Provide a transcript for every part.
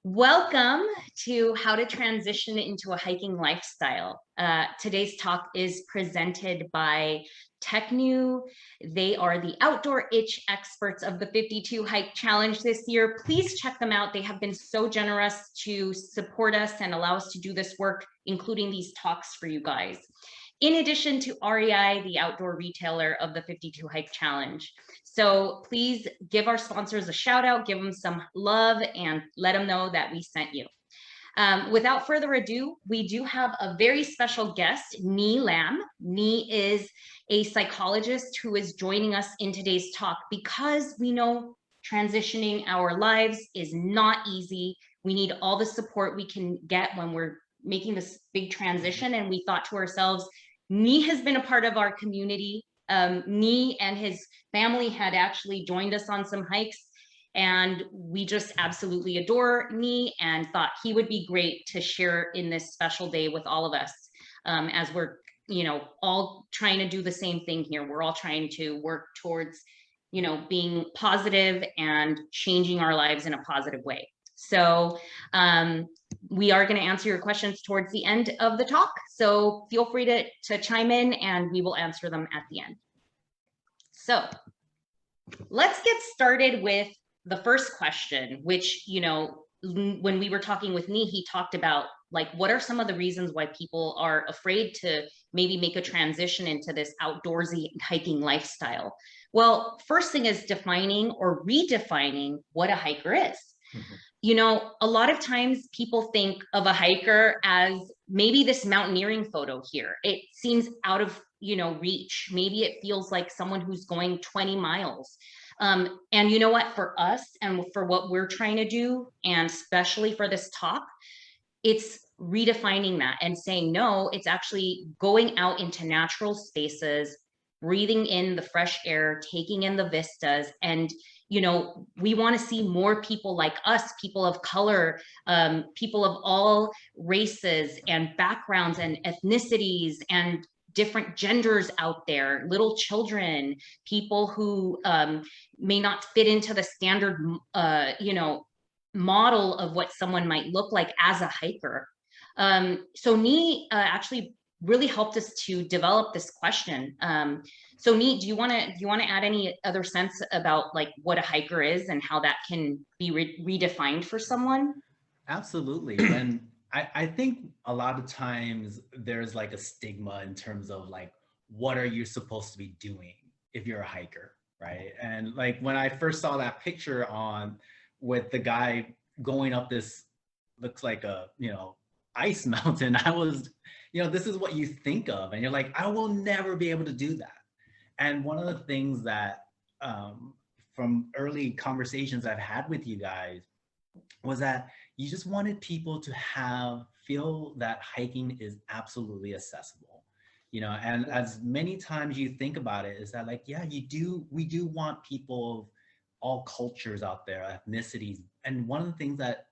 Welcome to How to Transition into a Hiking Lifestyle. Today's talk is presented by TechNew. They are the outdoor itch experts of the 52 Hike Challenge this year. Please check them out. They have been so generous to support us and allow us to do this work, including these talks for you guys. In addition to REI, the outdoor retailer of the 52 Hike Challenge. So please give our sponsors a shout out, give them some love, and let them know that we sent you. Without further ado, we do have a very special guest, Nee Lam. Nee is a psychologist who is joining us in today's talk because we know transitioning our lives is not easy. We need all the support we can get when we're making this big transition. And we thought to ourselves, Nee has been a part of our community. Nee and his family had actually joined us on some hikes, and we just absolutely adore Nee and thought he would be great to share in this special day with all of us, as we're all trying to do the same thing here. We're all trying to work towards being positive and changing our lives in a positive way. So we are going to answer your questions towards the end of the talk. So feel free to chime in and we will answer them at the end. So let's get started with the first question, which, when we were talking with Nee, he talked about what are some of the reasons why people are afraid to maybe make a transition into this outdoorsy hiking lifestyle. Well, first thing is defining or redefining what a hiker is. Mm-hmm. A lot of times people think of a hiker as maybe this mountaineering photo here. It seems out of, reach. Maybe it feels like someone who's going 20 miles. And you know what, for us and for what we're trying to do, and especially for this talk, it's redefining that and saying, no, it's actually going out into natural spaces, breathing in the fresh air, taking in the vistas. And, we want to see more people like us, people of color, people of all races and backgrounds and ethnicities and different genders out there, little children, people who may not fit into the standard, model of what someone might look like as a hiker. So Nee actually really helped us to develop this question. So Nee, do you want to add any other sense about what a hiker is and how that can be redefined for someone? Absolutely. And I think a lot of times there's a stigma in terms of what are you supposed to be doing if you're a hiker, right? And when I first saw that picture with the guy going up this looks like a ice mountain, I was this is what you think of, and you're like, I will never be able to do that. And one of the things that from early conversations I've had with you guys was that you just wanted people to feel that hiking is absolutely accessible, and as many times you think about it is that we do want people of all cultures out there, ethnicities. And one of the things that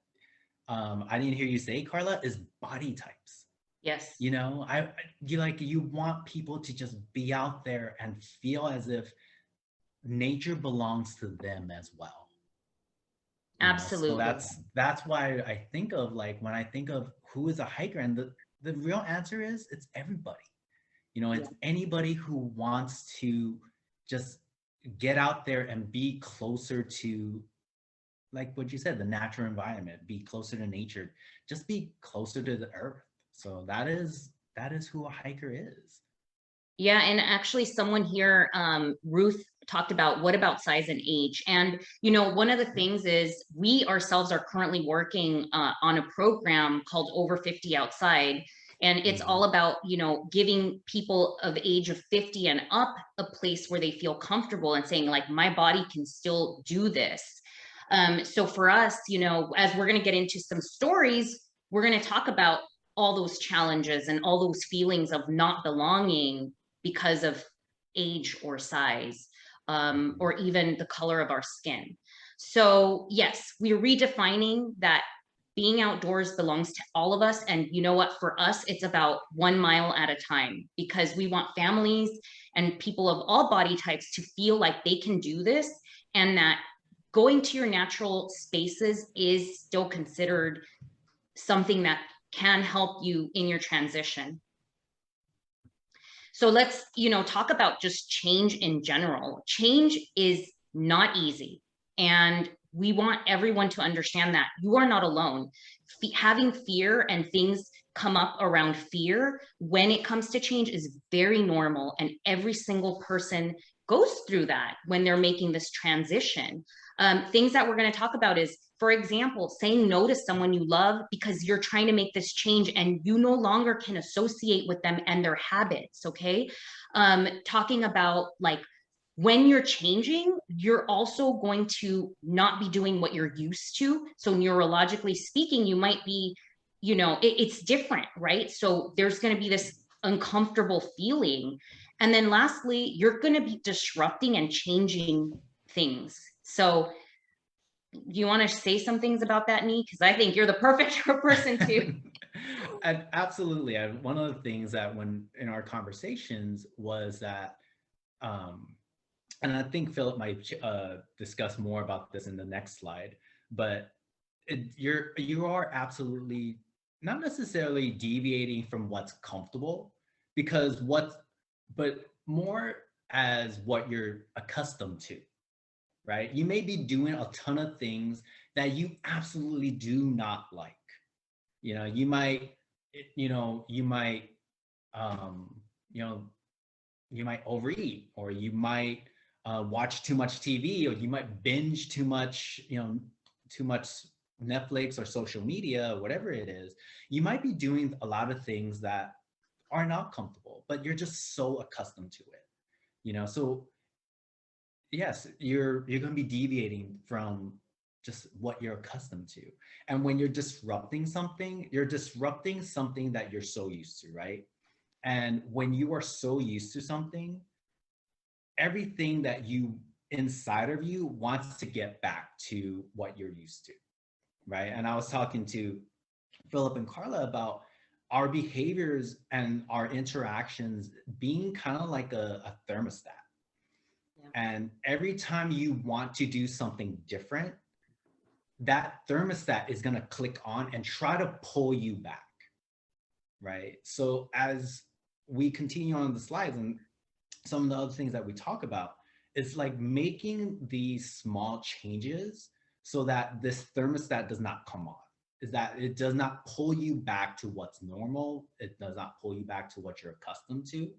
I didn't hear you say, Carla, is body types. Yes. You want people to just be out there and feel as if nature belongs to them as well. Absolutely. So that's why I think of when I think of who is a hiker, and the real answer is it's everybody. It's anybody who wants to just get out there and be closer to, like what you said, the natural environment, be closer to nature, just be closer to the earth. So that is who a hiker is. Yeah, and actually someone here, Ruth, talked about what about size and age. And, one of the things is we ourselves are currently working on a program called Over 50 Outside. And it's all about, giving people of age of 50 and up a place where they feel comfortable and saying my body can still do this. So for us, as we're going to get into some stories, we're going to talk about all those challenges and all those feelings of not belonging because of age or size, or even the color of our skin. So yes, we're redefining that being outdoors belongs to all of us. And you know what, for us, it's about 1 mile at a time, because we want families and people of all body types to feel like they can do this, and that going to your natural spaces is still considered something that can help you in your transition. So let's, talk about just change in general. Change is not easy. And we want everyone to understand that you are not alone. Having fear and things come up around fear when it comes to change is very normal. And every single person goes through that when they're making this transition. Things that we're going to talk about is, for example, saying no to someone you love because you're trying to make this change and you no longer can associate with them and their habits, okay? Talking about like, when you're changing, you're also going to not be doing what you're used to. So neurologically speaking, you might be, it's different, right? So there's going to be this uncomfortable feeling. And then lastly, you're going to be disrupting and changing things. So do you want to say some things about that, Nee? Because I think you're the perfect person to. And absolutely. And one of the things that when in our conversations was that, and I think Philip might discuss more about this in the next slide, but you are absolutely not necessarily deviating from what's comfortable, because but more as what you're accustomed to, right? You may be doing a ton of things that you absolutely do not like. You might, you might, you might overeat, or you might watch too much TV, or you might binge too much, too much Netflix or social media, whatever it is. You might be doing a lot of things that are not comfortable, but you're just so accustomed to it, so yes, you're going to be deviating from just what you're accustomed to. And when you're disrupting something that you're so used to, right? And when you are so used to something, everything that you inside of you wants to get back to what you're used to, right? And I was talking to Philip and Carla about our behaviors and our interactions being kind of like a thermostat. Yeah. And every time you want to do something different, that thermostat is going to click on and try to pull you back, right? So as we continue on the slides and some of the other things that we talk about, it's like making these small changes so that this thermostat does not come on, is that it does not pull you back to what's normal. It does not pull you back to what you're accustomed to,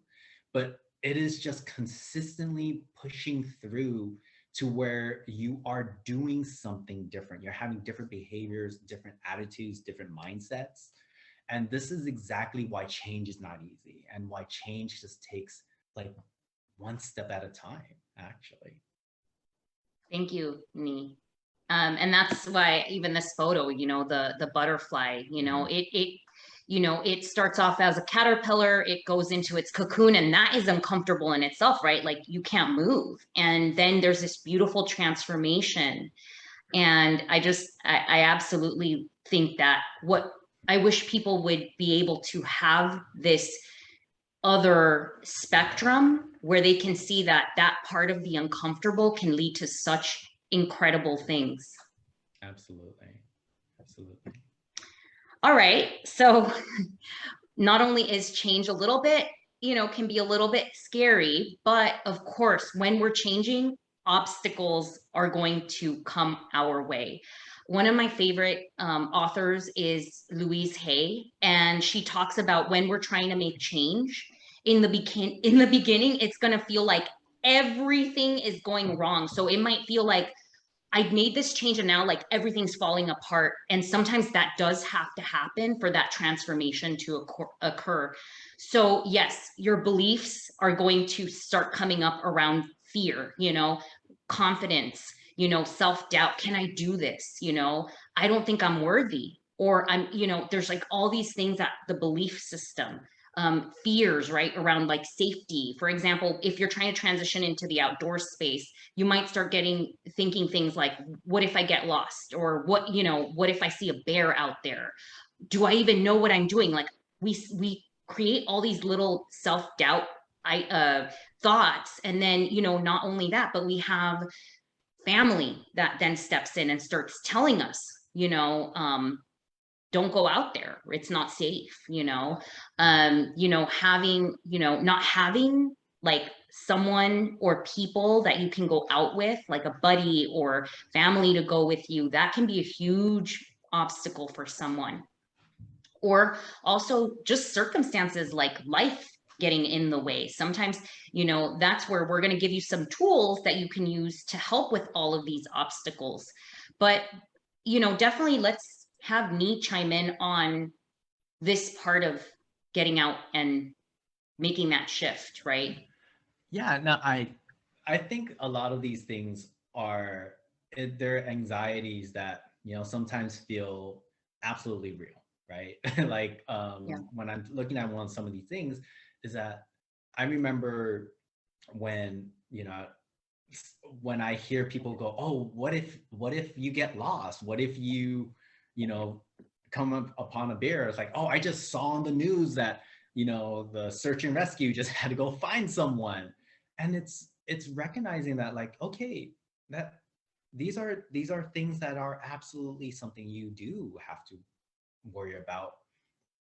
but it is just consistently pushing through to where you are doing something different. You're having different behaviors, different attitudes, different mindsets. And this is exactly why change is not easy, and why change just takes like one step at a time, actually. Thank you, Nee. And that's why even this photo, the butterfly, it starts off as a caterpillar, it goes into its cocoon, and that is uncomfortable in itself, right? Like you can't move. And then there's this beautiful transformation. And I absolutely think that what I wish people would be able to have this other spectrum where they can see that that part of the uncomfortable can lead to such incredible things. Absolutely. Absolutely. All right. So not only is change a little bit, can be a little bit scary, but of course, when we're changing, obstacles are going to come our way. One of my favorite authors is Louise Hay, and she talks about when we're trying to make change, in the beginning, it's going to feel like everything is going wrong. So it might feel like I made this change and now like everything's falling apart. And sometimes that does have to happen for that transformation to occur. So yes, your beliefs are going to start coming up around fear, confidence, self-doubt. Can I do this? I don't think I'm worthy, or there's like all these things that the belief system, fears, right, around like safety. For example, if you're trying to transition into the outdoor space, you might start thinking things like, what if I get lost? Or what if I see a bear out there? Do I even know what I'm doing? Like we create all these little self-doubt thoughts. And then, not only that, but we have family that then steps in and starts telling us, don't go out there. It's not safe, having, not having like someone or people that you can go out with, like a buddy or family to go with you, that can be a huge obstacle for someone. Or also just circumstances like life getting in the way. Sometimes, that's where we're going to give you some tools that you can use to help with all of these obstacles. But, definitely let's have me chime in on this part of getting out and making that shift, right? Yeah, no, I think a lot of these things are they're anxieties that, sometimes feel absolutely real, right? Like Yeah. when I'm looking at some of these things, is that I remember when, when I hear people go, "Oh, what if you get lost? What if you know, come upon a bear?" It's like, "Oh, I just saw on the news that, the search and rescue just had to go find someone." And it's recognizing that, like, okay, that these are things that are absolutely something you do have to worry about,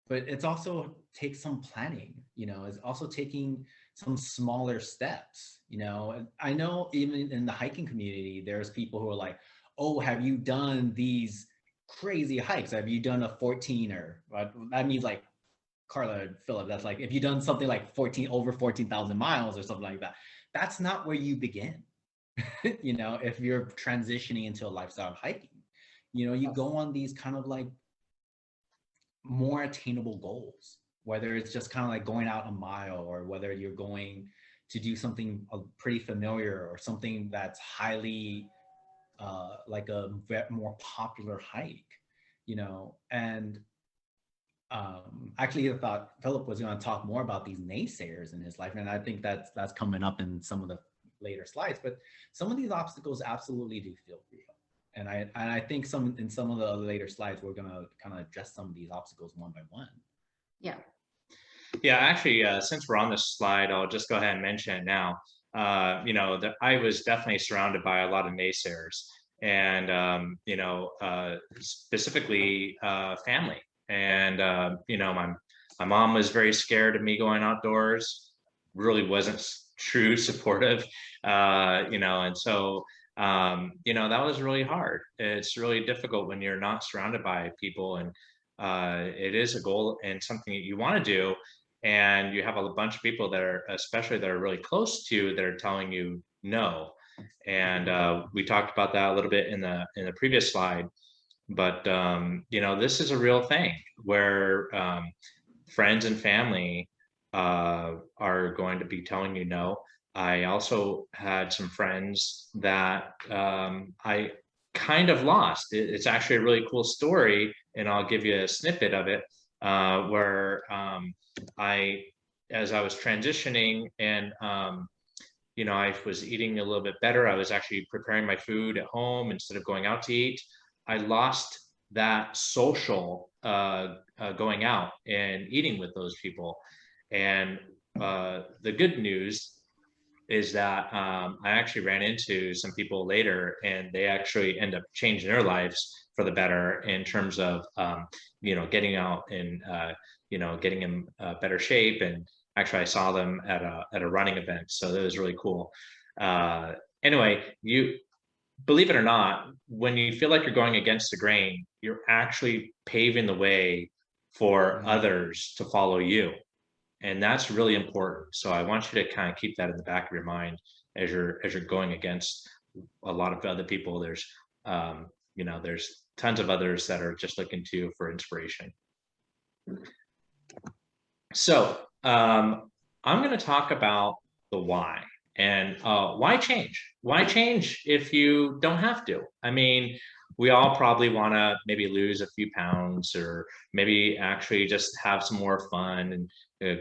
but it's also takes some planning. It's also taking some smaller steps. And I know even in the hiking community there's people who are like, "Oh, have you done these crazy hikes? Have you done a 14er?" That means like Carla and Philip, that's like, if you've done something like 14,000 miles or something like that, that's not where you begin. If you're transitioning into a lifestyle of hiking, you go on these kind of like more attainable goals, whether it's just kind of like going out a mile, or whether you're going to do something pretty familiar, or something that's highly like a more popular hike, and actually I thought Philip was going to talk more about these naysayers in his life, and I think that's coming up in some of the later slides. But some of these obstacles absolutely do feel real, and I think in some of the later slides we're going to kind of address some of these obstacles one by one. Yeah. Yeah, actually, since we're on this slide, I'll just go ahead and mention it now. That I was definitely surrounded by a lot of naysayers, and specifically family. And my mom was very scared of me going outdoors. Really wasn't true supportive, and so that was really hard. It's really difficult when you're not surrounded by people, and it is a goal and something that you want to do, and you have a bunch of people that are, especially that are really close to you, that are telling you no. And we talked about that a little bit in the previous slide, but this is a real thing where friends and family are going to be telling you no. I also had some friends that I kind of lost. It's actually a really cool story, and I'll give you a snippet of it, where as I was transitioning, and I was eating a little bit better. I was actually preparing my food at home instead of going out to eat. I lost that social going out and eating with those people. And the good news is that I actually ran into some people later, and they actually end up changing their lives for the better in terms of getting out and getting in better shape. And actually, I saw them at a running event, so that was really cool. Anyway, you believe it or not, when you feel like you're going against the grain, you're actually paving the way for others to follow you. And that's really important. So I want you to kind of keep that in the back of your mind as you're going against a lot of other people. There's tons of others that are just looking to you for inspiration. So I'm going to talk about the why. And why change? Why change if you don't have to? I mean, we all probably want to maybe lose a few pounds, or maybe actually just have some more fun and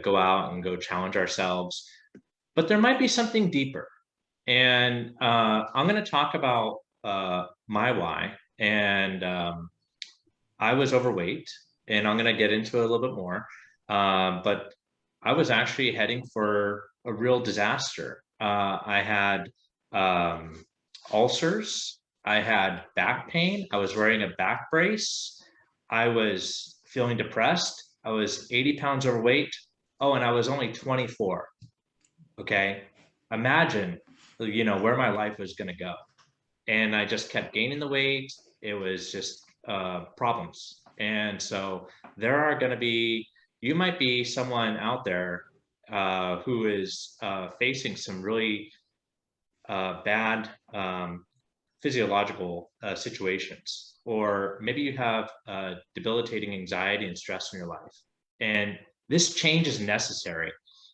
go out and go challenge ourselves. But there might be something deeper. And I'm going to talk about my why. And I was overweight, and I'm going to get into it a little bit more. But I was actually heading for a real disaster. I had ulcers. I had back pain. I was wearing a back brace. I was feeling depressed. I was 80 pounds overweight. Oh, and I was only 24. Okay. Imagine, where my life was going to go. And I just kept gaining the weight. It was just problems. And so there are going to be, you might be someone out there who is facing some really bad physiological situations, or maybe you have debilitating anxiety and stress in your life. And this change is necessary.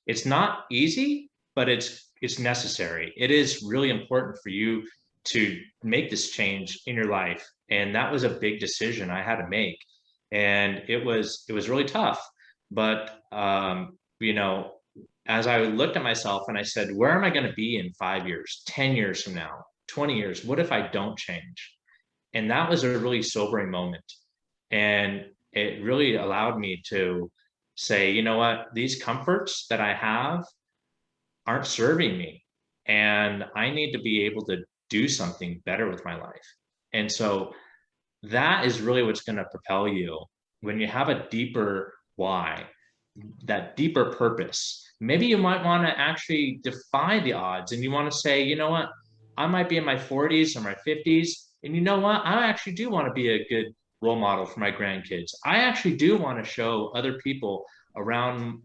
It's not easy, but it's necessary. It is really important for you to make this change in your life. And that was a big decision I had to make. And it was really tough. But as I looked at myself and I said, where am I going to be in 5 years, 10 years from now, 20 years? What if I don't change? And that was a really sobering moment. And it really allowed me to say, you know what, these comforts that I have aren't serving me. And I need to be able to do something better with my life. And so that is really what's going to propel you when you have a deeper why, that deeper purpose. Maybe you might want to actually defy the odds and you want to say, you know what, I might be in my 40s or my 50s. And you know what, I actually do want to be a good role model for my grandkids. I actually do want to show other people around,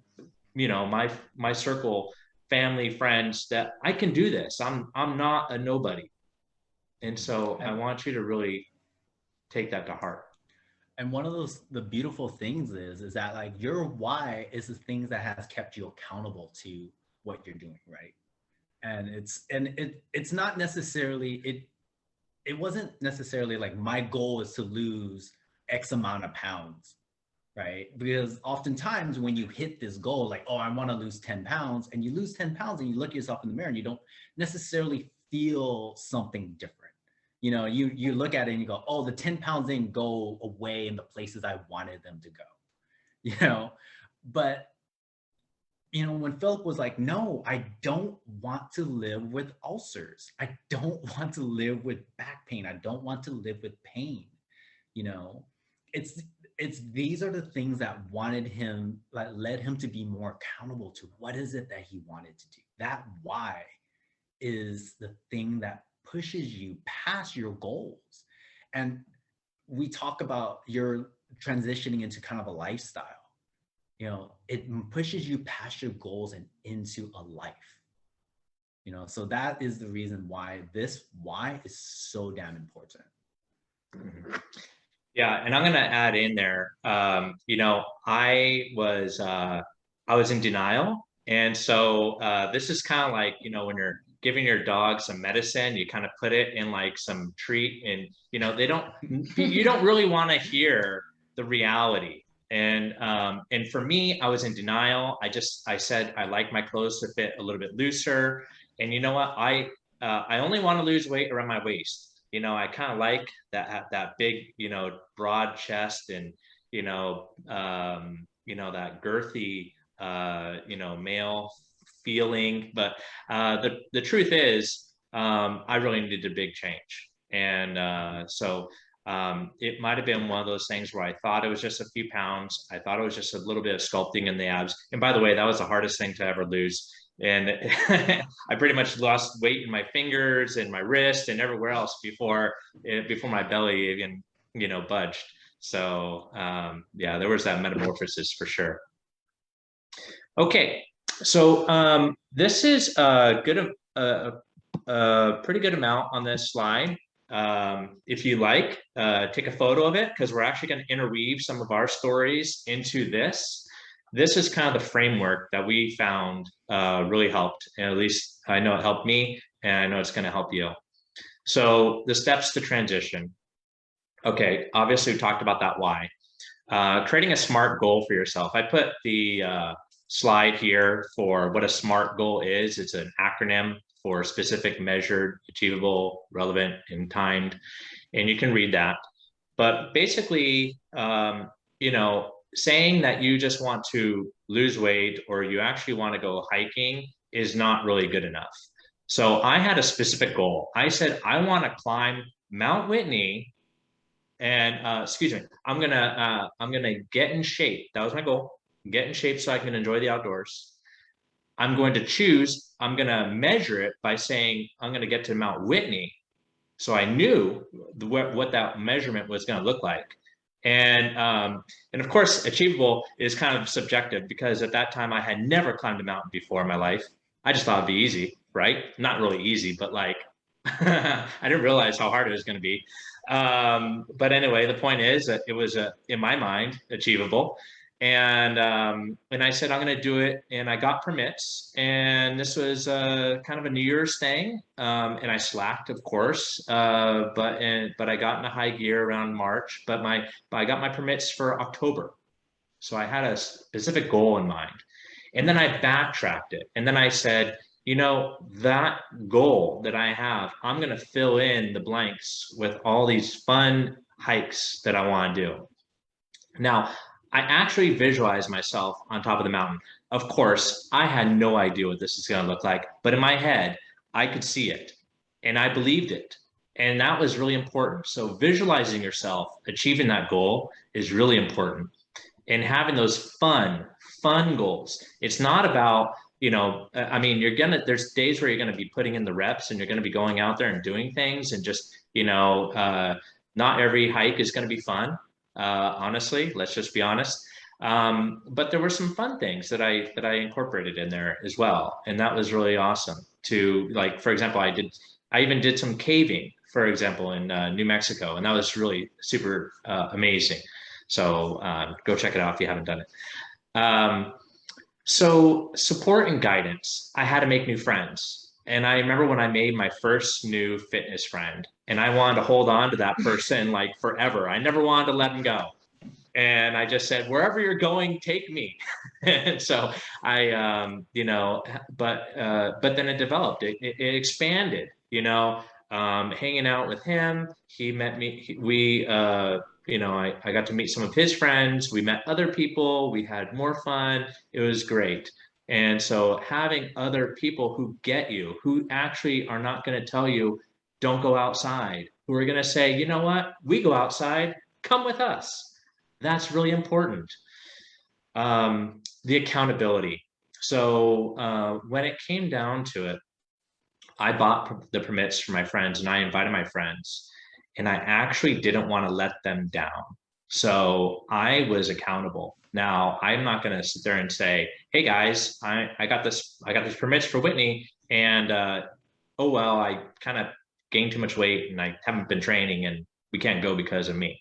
my circle, family, friends, that I can do this. I'm not a nobody. And so I want you to really take that to heart. And one of the beautiful things is that like your why is the things that has kept you accountable to what you're doing, right? And it's not necessarily, it wasn't necessarily like my goal is to lose X amount of pounds, right? Because oftentimes when you hit this goal, like, oh, I want to lose 10 pounds, and you lose 10 pounds and you look yourself in the mirror and you don't necessarily feel something different. You look at it and you go, oh, the 10 pounds didn't go away in the places I wanted them to go, but when Philip was like, no, I don't want to live with ulcers. I don't want to live with back pain. I don't want to live with pain. It's these are the things that led him to be more accountable to what is it that he wanted to do. That why is the thing that pushes you past your goals. And we talk about your transitioning into kind of a lifestyle. It pushes you past your goals and into a life. So that is the reason why this why is so damn important. Mm-hmm. Yeah, and I'm going to add in there. I was in denial, and so this is kind of like when you're giving your dog some medicine, you kind of put it in like some treat, and you don't really want to hear the reality. And for me, I was in denial. I said I like my clothes to fit a little bit looser, and you know what, I only want to lose weight around my waist. I kind of like that big, broad chest, and that girthy, male feeling. But the truth is, I really needed a big change, and so it might have been one of those things where I thought it was just a few pounds. I thought it was just a little bit of sculpting in the abs. And by the way, that was the hardest thing to ever lose. And I pretty much lost weight in my fingers and my wrist and everywhere else before my belly even, budged. So yeah, there was that metamorphosis for sure. Okay, so this is a pretty good amount on this slide. If you like, take a photo of it, because we're actually going to interweave some of our stories into this. This is kind of the framework that we found really helped, and at least I know it helped me, and I know it's going to help you. So the steps to transition. Okay, obviously we talked about that why. Creating a SMART goal for yourself. I put the slide here for what a SMART goal is. It's an acronym for specific, measured, achievable, relevant, and timed. And you can read that. But basically, saying that you just want to lose weight or you actually want to go hiking is not really good enough. So I had a specific goal. I said, I want to climb Mount Whitney and excuse me, I'm gonna get in shape. That was my goal. Get in shape so I can enjoy the outdoors. I'm going to choose, I'm going to measure it by saying I'm going to get to Mount Whitney. So I knew what that measurement was going to look like. And of course, achievable is kind of subjective because at that time I had never climbed a mountain before in my life. I just thought it'd be easy, right? Not really easy, but like I didn't realize how hard it was going to be. But anyway, the point is that it was in my mind achievable. And I said I'm going to do it, and I got permits, and this was kind of a New Year's thing, and I slacked, of course, but I got into high gear around March, but I got my permits for October, so I had a specific goal in mind, and then I backtracked it, and then I said, you know, that goal that I have, I'm going to fill in the blanks with all these fun hikes that I want to do. Now, I actually visualized myself on top of the mountain. Of course, I had no idea what this is going to look like, but in my head, I could see it and I believed it. And that was really important. So, visualizing yourself achieving that goal is really important. And having those fun goals. It's not about, I mean, there's days where you're going to be putting in the reps and you're going to be going out there and doing things and just, not every hike is going to be fun. Honestly, let's just be honest. But there were some fun things that I incorporated in there as well, and that was really awesome. To like, for example, I even did some caving, for example, in New Mexico, and that was really super amazing. So go check it out if you haven't done it. So support and guidance. I had to make new friends. And I remember when I made my first new fitness friend, and I wanted to hold on to that person like forever. I never wanted to let him go. And I just said, wherever you're going, take me. And so but then it developed, it expanded, hanging out with him. He met me, I got to meet some of his friends. We met other people. We had more fun. It was great. And so having other people who get you, who actually are not going to tell you, don't go outside, who are going to say, you know what, we go outside, come with us. That's really important. The accountability. So when it came down to it, I bought the permits for my friends and I invited my friends, and I actually didn't want to let them down. So I was accountable. Now I'm not going to sit there and say, "Hey guys, I got these permits for Whitney, and oh well, I kind of gained too much weight and I haven't been training, and we can't go because of me."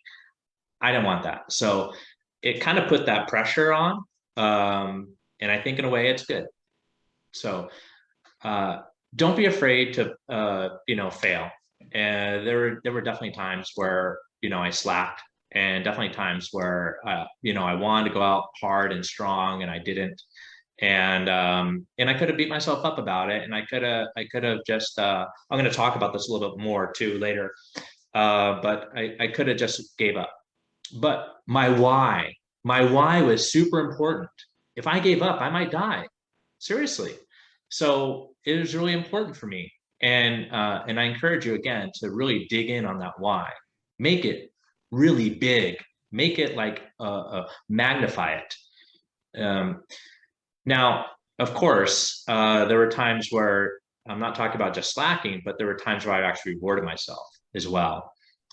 I didn't want that. So it kind of put that pressure on, and I think in a way it's good. So don't be afraid to fail. And there were definitely times where I slacked, and definitely times where I wanted to go out hard and strong and I didn't. And I could have beat myself up about it, and I could have just I'm going to talk about this a little bit more too later. But I could have just gave up. But my why was super important. If I gave up, I might die. Seriously. So it was really important for me. And I encourage you again to really dig in on that why. Make it really big. Make it like magnify it. Now, of course, there were times where I'm not talking about just slacking, but there were times where I actually rewarded myself as well.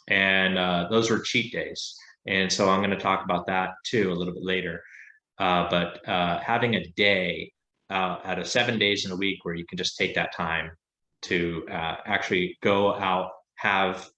And those were cheat days. And so I'm going to talk about that too a little bit later. But having a day out of 7 days in a week where you can just take that time to actually go out, have,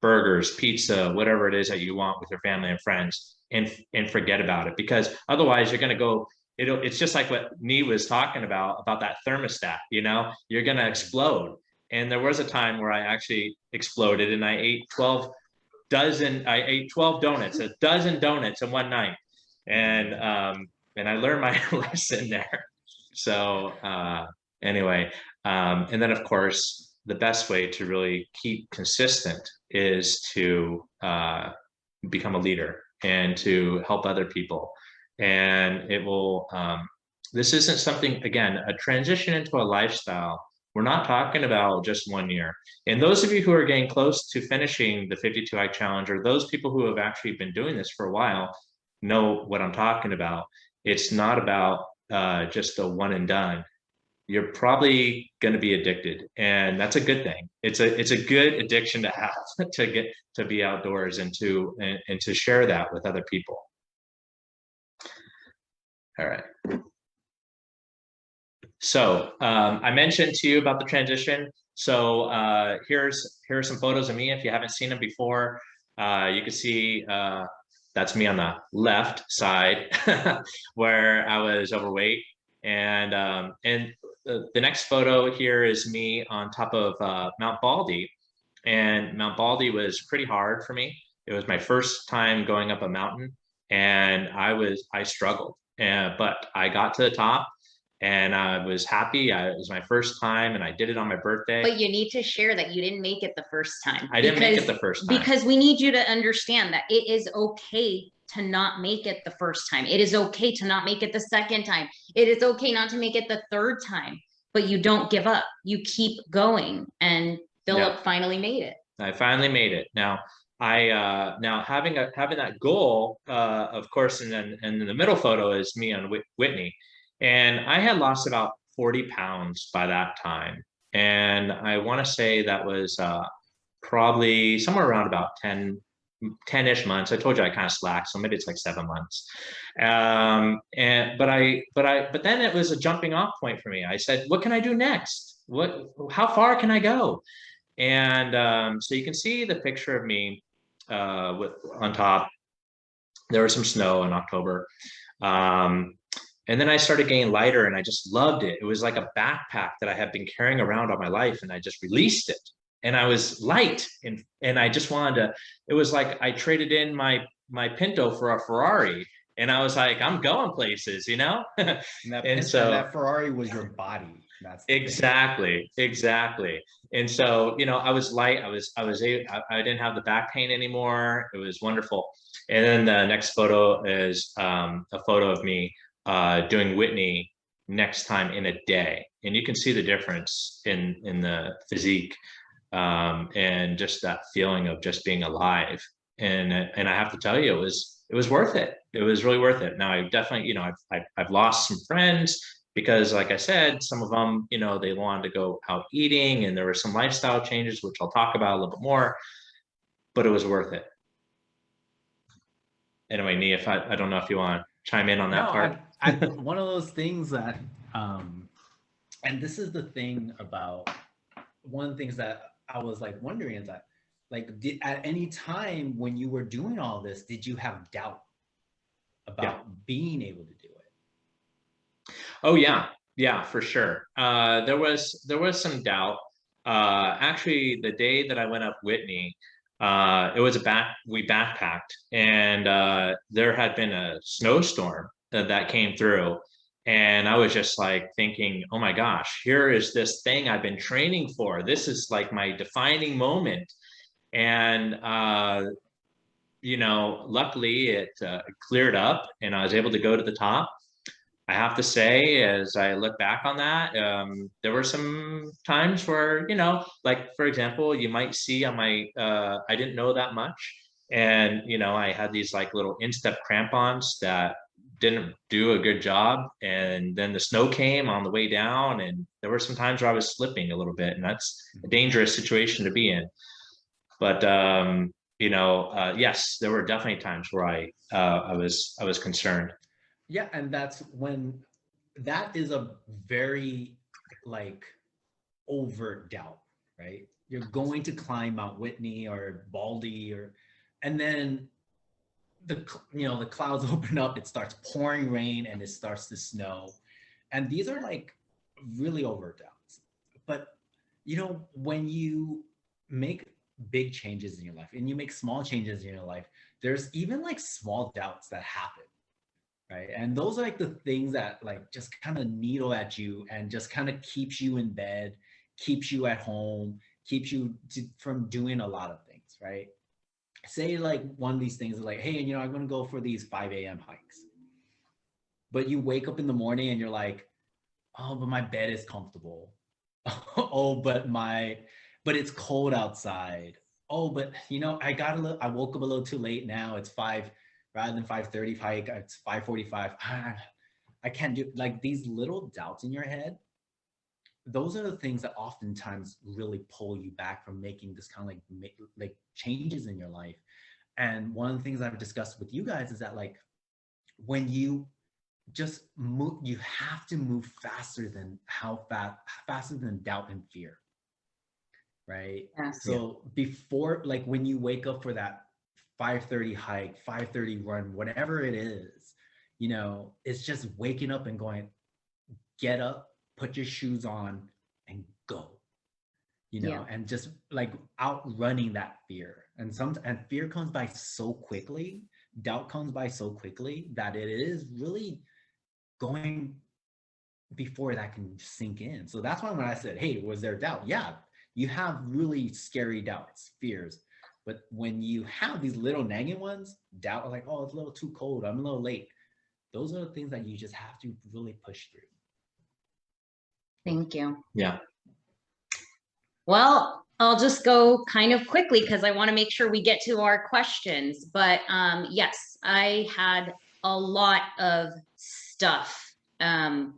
burgers, pizza, whatever it is that you want with your family and friends, and forget about it. Because otherwise you're going to go, it's just like what Nee was talking about that thermostat, you're going to explode. And there was a time where I actually exploded, and I ate 12 donuts, a dozen donuts in one night. And I learned my lesson there. So anyway, and then of course, the best way to really keep consistent is to become a leader and to help other people. And it will, this isn't something, again, a transition into a lifestyle We're not talking about just 1 year. And those of you who are getting close to finishing the 52 hike challenge, or those people who have actually been doing this for a while, know what I'm talking about. It's not about just a one and done. You're probably going to be addicted, and that's a good thing. It's a good addiction to have to get to be outdoors and to share that with other people. All right. So I mentioned to you about the transition. So here's some photos of me. If you haven't seen them before, you can see that's me on the left side where I was overweight. And the next photo here is me on top of Mount Baldy. And Mount Baldy was pretty hard for me. It was my first time going up a mountain, and I struggled. But I got to the top, and I was happy. It was my first time, and I did it on my birthday. But you need to share that you didn't make it the first time. I didn't make it the first time. Because we need you to understand that it is okay to not make it the first time. It is okay to not make it the second time. It is okay not to make it the third time, but you don't give up. You keep going. And Philip finally made it. I finally made it. Now, now having that goal, of course, and then the middle photo is me on Whitney. And I had lost about 40 pounds by that time. And I want to say that was probably somewhere around about 10-ish months. I told you I kind of slacked, so maybe it's like 7 months. But then it was a jumping off point for me. I said, what can I do next? How far can I go? And so you can see the picture of me on top. There was some snow in October. And then I started getting lighter, and I just loved it. It was like a backpack that I had been carrying around all my life, and I just released it. And I was light, and I just wanted to, it was like I traded in my Pinto for a Ferrari, and I was like, I'm going places, you know? And that Ferrari was your body. That's exactly. And so, you know, I was light. I didn't have the back pain anymore. It was wonderful. And then the next photo is a photo of me doing Whitney next time in a day. And you can see the difference in the physique and just that feeling of just being alive. And I have to tell you, it was worth it. It was really worth it. Now I definitely, you know, I've lost some friends because, like I said, some of them, you know, they wanted to go out eating, and there were some lifestyle changes, which I'll talk about a little bit more, but it was worth it. Anyway, Nia, I don't know if you want to chime in on that part. One of those things that, and this is the thing about, one of the things that I was like wondering is that, like, at any time when you were doing all this, did you have doubt about being able to do it? Oh yeah, for sure. There was some doubt. Actually, the day that I went up Whitney, it was we backpacked, and there had been a snowstorm that came through, and I was just like thinking, oh my gosh, here is this thing I've been training for. This is like my defining moment. And you know, luckily it cleared up, and I was able to go to the top. I have to say, as I look back on that, there were some times where, you know, like, for example, you might see on my, I didn't know that much. And, you know, I had these like little instep crampons that didn't do a good job. And then the snow came on the way down, and there were some times where I was slipping a little bit, and that's a dangerous situation to be in. But, you know, yes, there were definitely times where I was concerned. Yeah, and that's when that is a very like overt doubt, right? You're going to climb Mount Whitney or Baldy, and then the clouds open up, it starts pouring rain, and it starts to snow, and these are like really overt doubts. But you know, when you make big changes in your life and you make small changes in your life, there's even like small doubts that happen. Right. And those are like the things that like just kind of needle at you and just kind of keeps you in bed, keeps you at home, keeps you from doing a lot of things. Right. Say like one of these things is like, hey, you know, I'm going to go for these 5 a.m. hikes. But you wake up in the morning and you're like, oh, but my bed is comfortable. Oh, but it's cold outside. Oh, but I woke up a little too late now. It's 5 rather than 5:30 hike, it's 5:45. I can't do, like, these little doubts in your head. Those are the things that oftentimes really pull you back from making this kind of like changes in your life. And one of the things I've discussed with you guys is that, like, when you just move, you have to move faster than faster than doubt and fear, right? Yes. So before, like, when you wake up for that 5:30 hike, 5:30 run, whatever it is, it's just waking up and going, get up, put your shoes on, and go. Yeah. And just like outrunning that fear. And fear comes by so quickly, doubt comes by so quickly, that it is really going before that can sink in. So that's why when I said, hey, was there doubt? Yeah, you have really scary doubts, fears. But when you have these little nagging ones, doubt, like, oh, it's a little too cold, I'm a little late. Those are the things that you just have to really push through. Thank you. Yeah. Well, I'll just go kind of quickly because I want to make sure we get to our questions. But yes, I had a lot of stuff. And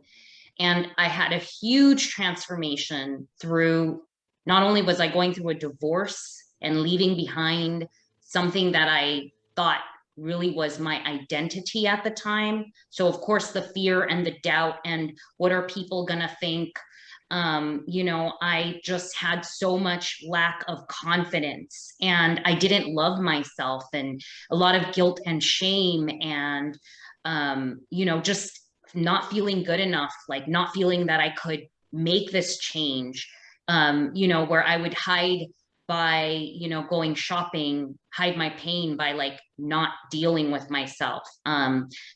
I had a huge transformation through, not only was I going through a divorce and leaving behind something that I thought really was my identity at the time. So of course the fear and the doubt and what are people gonna think? I just had so much lack of confidence and I didn't love myself, and a lot of guilt and shame, and just not feeling good enough, like not feeling that I could make this change, where I would hide by, going shopping, hide my pain by like not dealing with myself.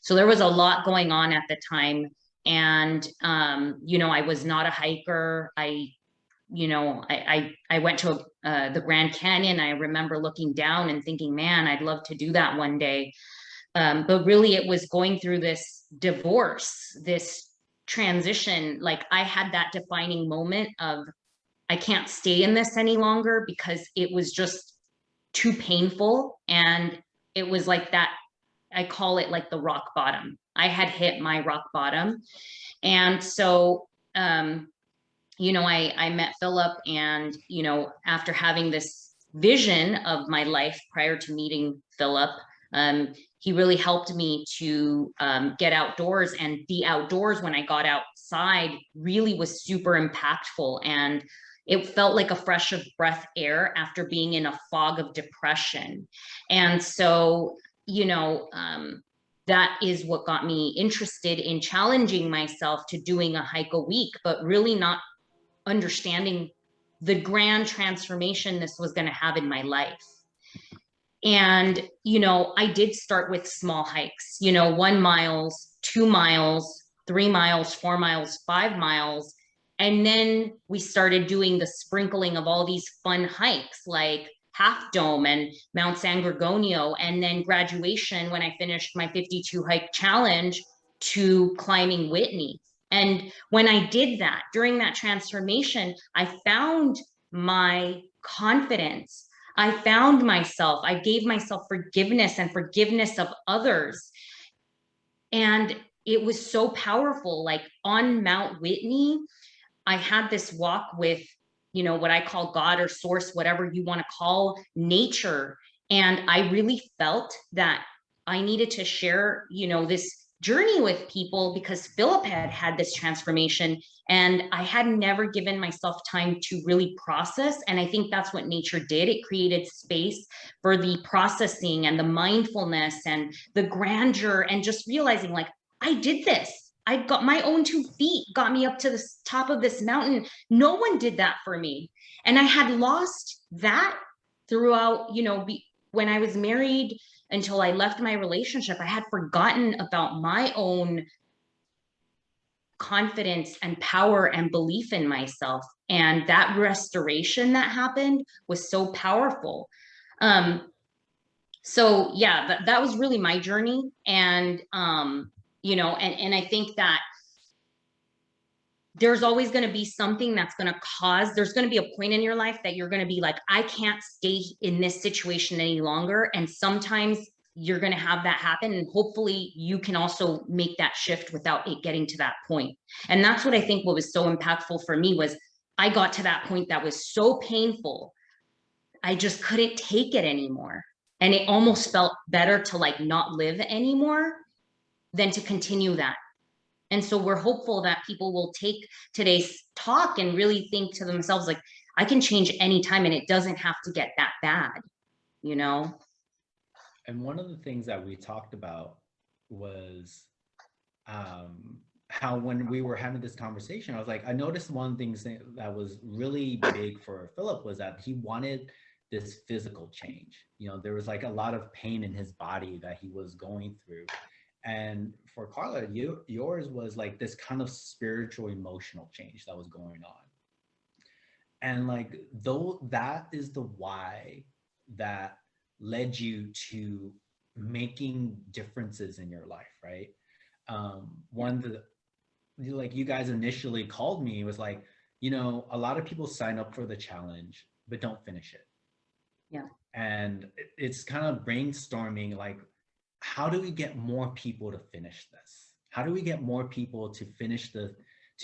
So there was a lot going on at the time. And, I was not a hiker. I went to the Grand Canyon. I remember looking down and thinking, man, I'd love to do that one day. But really it was going through this divorce, this transition. Like I had that defining moment of, I can't stay in this any longer because it was just too painful. And it was like that, I call it like the rock bottom. I had hit my rock bottom. And so, I met Philip, and, after having this vision of my life prior to meeting Philip, he really helped me to get outdoors, and the outdoors when I got outside really was super impactful. And it felt like a fresh of breath air after being in a fog of depression. And so, that is what got me interested in challenging myself to doing a hike a week, but really not understanding the grand transformation this was going to have in my life. And, I did start with small hikes, 1 miles, 2 miles, 3 miles, 4 miles, 5 miles. And then we started doing the sprinkling of all these fun hikes like Half Dome and Mount San Gorgonio, and then graduation when I finished my 52 hike challenge to climbing Whitney. And when I did that, during that transformation, I found my confidence. I found myself. I gave myself forgiveness and forgiveness of others. And it was so powerful. Like on Mount Whitney, I had this walk with, what I call God or source, whatever you want to call nature. And I really felt that I needed to share, this journey with people because Philip had had this transformation and I had never given myself time to really process. And I think that's what nature did. It created space for the processing and the mindfulness and the grandeur, and just realizing like, I did this. I got my own 2 feet, got me up to the top of this mountain. No one did that for me. And I had lost that throughout, when I was married until I left my relationship. I had forgotten about my own confidence and power and belief in myself. And that restoration that happened was so powerful. So yeah, that was really my journey. And, and I think that, there's always going to be something that's going to cause, there's going to be a point in your life that you're going to be like, I can't stay in this situation any longer. And sometimes you're going to have that happen. And hopefully you can also make that shift without it getting to that point. And that's what I think what was so impactful for me was I got to that point that was so painful. I just couldn't take it anymore. And it almost felt better to like not live anymore than to continue that. And so we're hopeful that people will take today's talk and really think to themselves, like, I can change anytime and it doesn't have to get that bad, you know? And one of the things that we talked about was how when we were having this conversation, I was like, I noticed one thing that was really big for Philip was that he wanted this physical change. You know, there was like a lot of pain in his body that he was going through. And for Carla, yours was like this kind of spiritual, emotional change that was going on. And like, though that is the why that led you to making differences in your life, right? One that, like, you guys initially called me was like, you know, a lot of people sign up for the challenge, but don't finish it. Yeah. And it's kind of brainstorming, like, how do we get more people to finish this? How do we get more people to finish to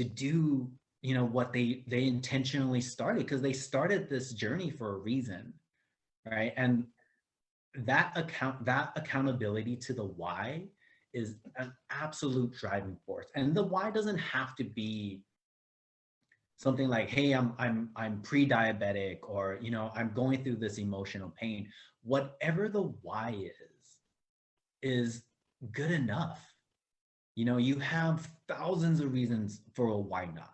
do, you know, what they intentionally started? Because they started this journey for a reason, right? And that accountability to the why is an absolute driving force. And the why doesn't have to be something like, hey, I'm pre-diabetic, or, you know, I'm going through this emotional pain. Whatever the why is good enough. You know, you have thousands of reasons for a why not,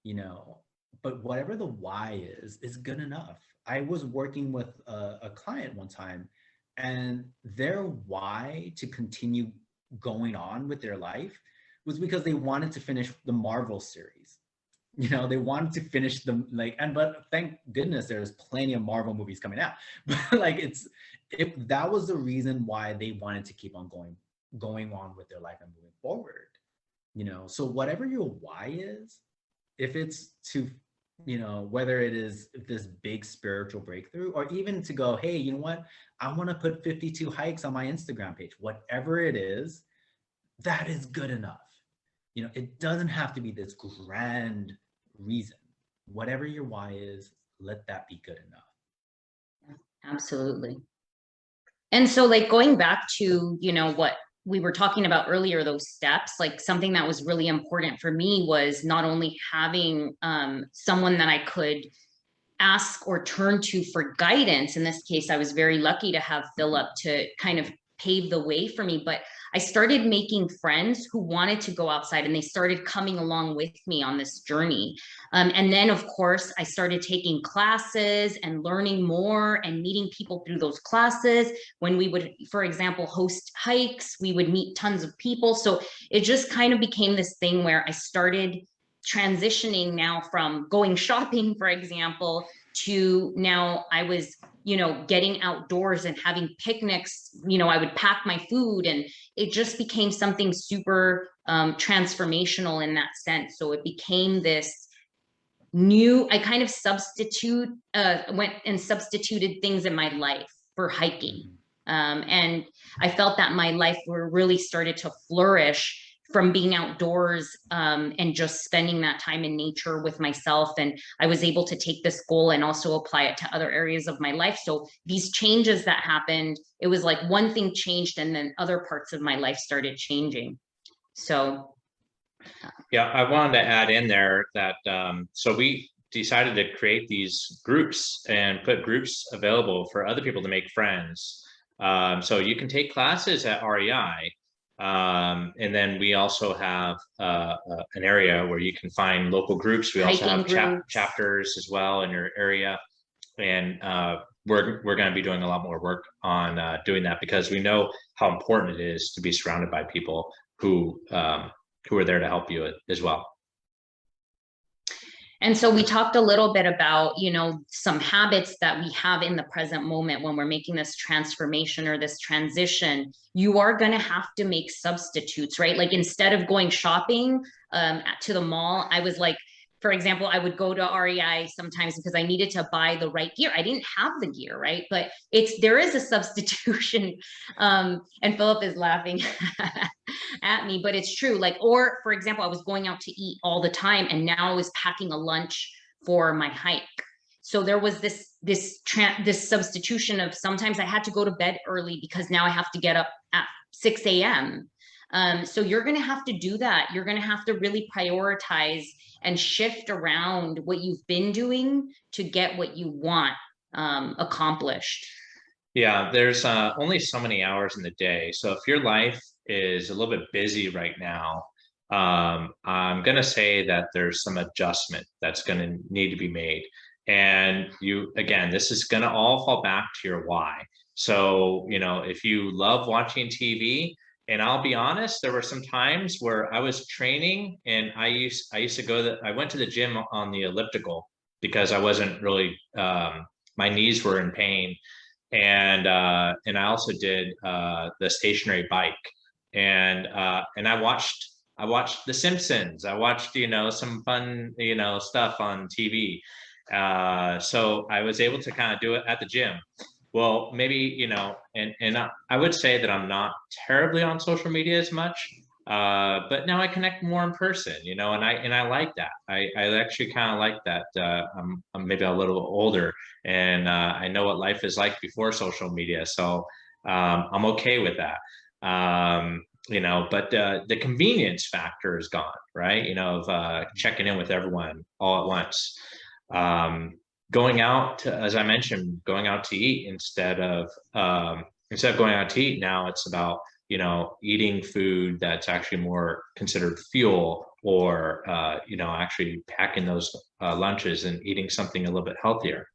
you know, but whatever the why is good enough. I was working with a client one time, and their why to continue going on with their life was because they wanted to finish the Marvel series. You know, they wanted to finish them, like, but thank goodness there's plenty of Marvel movies coming out. But like, that was the reason why they wanted to keep on going on with their life and moving forward. You know, so whatever your why is, if it's to, you know, whether it is this big spiritual breakthrough, or even to go, hey, you know what, I want to put 52 hikes on my Instagram page, whatever it is, that is good enough. You know, it doesn't have to be this grand reason. Whatever your why is, let that be good enough. Absolutely. And so, like, going back to, you know, what we were talking about earlier, those steps, like, something that was really important for me was not only having someone that I could ask or turn to for guidance. In this case, I was very lucky to have Philip to kind of pave the way for me, but I started making friends who wanted to go outside, and they started coming along with me on this journey. And then, of course, I started taking classes and learning more and meeting people through those classes. When we would, for example, host hikes, we would meet tons of people. So it just kind of became this thing where I started transitioning now from going shopping, for example, to now I was, you know, getting outdoors and having picnics. You know, I would pack my food, and it just became something super transformational in that sense. So it became this new, I kind of went and substituted things in my life for hiking. And I felt that my life really started to flourish from being outdoors and just spending that time in nature with myself. And I was able to take this goal and also apply it to other areas of my life. So these changes that happened, it was like one thing changed and then other parts of my life started changing. So. Yeah, I wanted to add in there that, so we decided to create these groups and put groups available for other people to make friends. So you can take classes at REI. And then we also have an area where you can find local groups. We also have chapters as well in your area. And we're going to be doing a lot more work on doing that, because we know how important it is to be surrounded by people who are there to help you as well. And so we talked a little bit about, you know, some habits that we have in the present moment when we're making this transformation or this transition. You are going to have to make substitutes, right? Like instead of going shopping to the mall, I was like, for example, I would go to REI sometimes because I needed to buy the right gear. I didn't have the gear, right? But there is a substitution. And Philip is laughing at me, but it's true. Like, or for example, I was going out to eat all the time, and now I was packing a lunch for my hike. So there was this substitution of sometimes I had to go to bed early because now I have to get up at 6 a.m. So you're going to have to do that. You're going to have to really prioritize and shift around what you've been doing to get what you want accomplished. Yeah, there's only so many hours in the day. So if your life is a little bit busy right now, I'm going to say that there's some adjustment that's going to need to be made. And you, again, this is going to all fall back to your why. So, you know, if you love watching TV, and I'll be honest, there were some times where I was training and I used to I went to the gym on the elliptical because I wasn't really, my knees were in pain. And I also did the stationary bike, and I watched The Simpsons. I watched, you know, some fun, you know, stuff on TV. So I was able to kind of do it at the gym. Well, maybe, you know, and I would say that I'm not terribly on social media as much, but now I connect more in person, you know, and I like that. I actually kind of like that. I'm maybe a little older, and I know what life is like before social media, so I'm okay with that. You know, but the convenience factor is gone, right? You know, of checking in with everyone all at once. Going out to, as I mentioned, going out to eat instead of going out to eat. Now it's about, you know, eating food that's actually more considered fuel, or you know, actually packing those lunches and eating something a little bit healthier.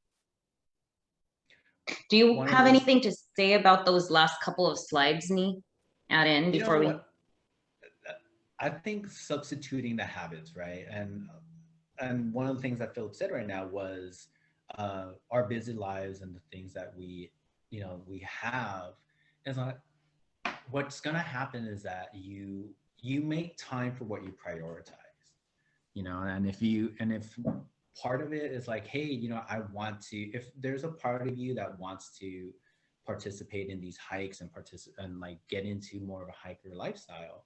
Do you have anything to say about those last couple of slides, Nee? Add in before we. I think substituting the habits, right? And one of the things that Philip said right now was our busy lives and the things that we, you know, we have is like, what's going to happen is that you make time for what you prioritize, you know, and if part of it is like, hey, you know, I want to, if there's a part of you that wants to participate in these hikes and like get into more of a hiker lifestyle,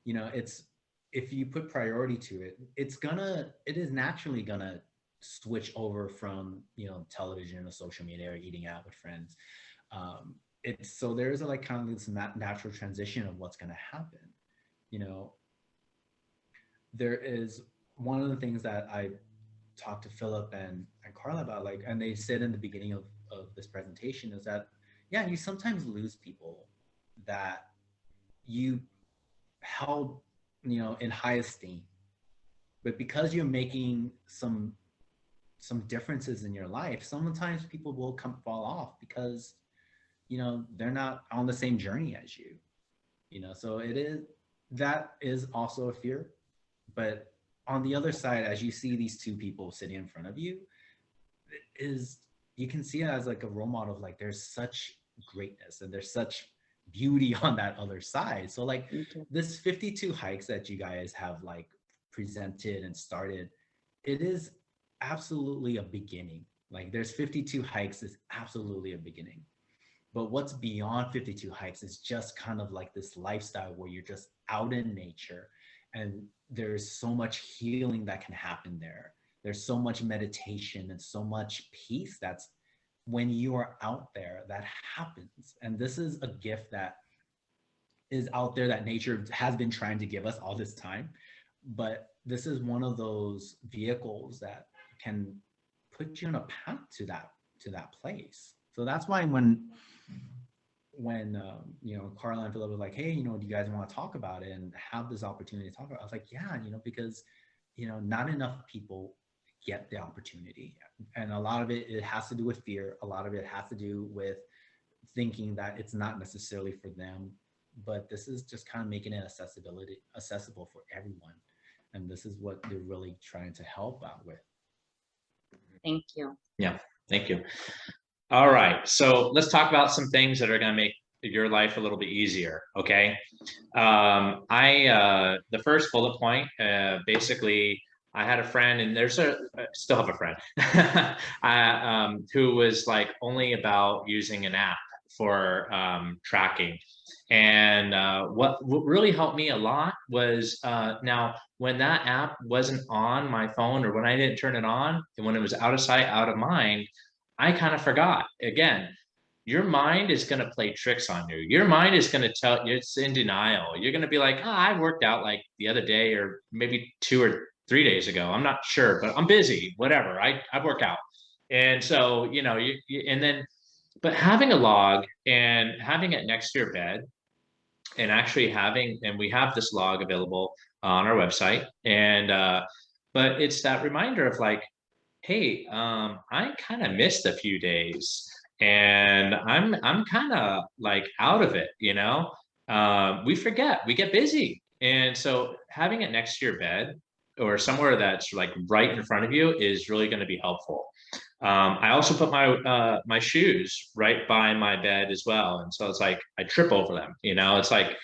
you know, it's, if you put priority to it, it is naturally gonna switch over from, you know, television or social media or eating out with friends. It's, so there's a like kind of this natural transition of what's gonna happen. You know, there is one of the things that I talked to Philip and Carla about, like, and they said in the beginning of this presentation, is that, yeah, you sometimes lose people that you held, you know, in high esteem, but because you're making some differences in your life, sometimes people will fall off because, you know, they're not on the same journey as you, you know. So that is also a fear. But on the other side, as you see these two people sitting in front of you, you can see it as like a role model of like, there's such greatness and there's such beauty on that other side. So like this 52 hikes that you guys have like presented and started, it is absolutely a beginning. Like there's 52 hikes is absolutely a beginning. But what's beyond 52 hikes is just kind of like this lifestyle where you're just out in nature, and there's so much healing that can happen there. There's so much meditation and so much peace that's when you are out there that happens. And this is a gift that is out there that nature has been trying to give us all this time. But this is one of those vehicles that can put you on a path to that place. So that's why when you know, Carla and Philip were like, hey, you know, do you guys want to talk about it and have this opportunity to talk about it? I was like, yeah, you know, because, you know, not enough people get the opportunity. And a lot of it has to do with fear. A lot of it has to do with thinking that it's not necessarily for them, but this is just kind of making it accessible for everyone. And this is what they're really trying to help out with. Thank you. Yeah, thank you. All right, so let's talk about some things that are going to make your life a little bit easier. Okay, the first bullet point, basically, I had a friend, and I still have a friend, who was like only about using an app for tracking. And what really helped me a lot was now when that app wasn't on my phone, or when I didn't turn it on, and when it was out of sight, out of mind, I kind of forgot. Again, your mind is going to play tricks on you. Your mind is going to tell you, it's in denial. You're going to be like, oh, I worked out like the other day, or maybe 2 or 3 days ago. I'm not sure, but I'm busy, whatever. I work out. And so, and then, but having a log and having it next to your bed, and actually and we have this log available on our website. And, but it's that reminder of like, hey, I kind of missed a few days, and I'm kind of like out of it, we forget, we get busy. And so having it next to your bed, or somewhere that's like right in front of you, is really going to be helpful. I also put my shoes right by my bed as well. And so it's like, I trip over them, it's like,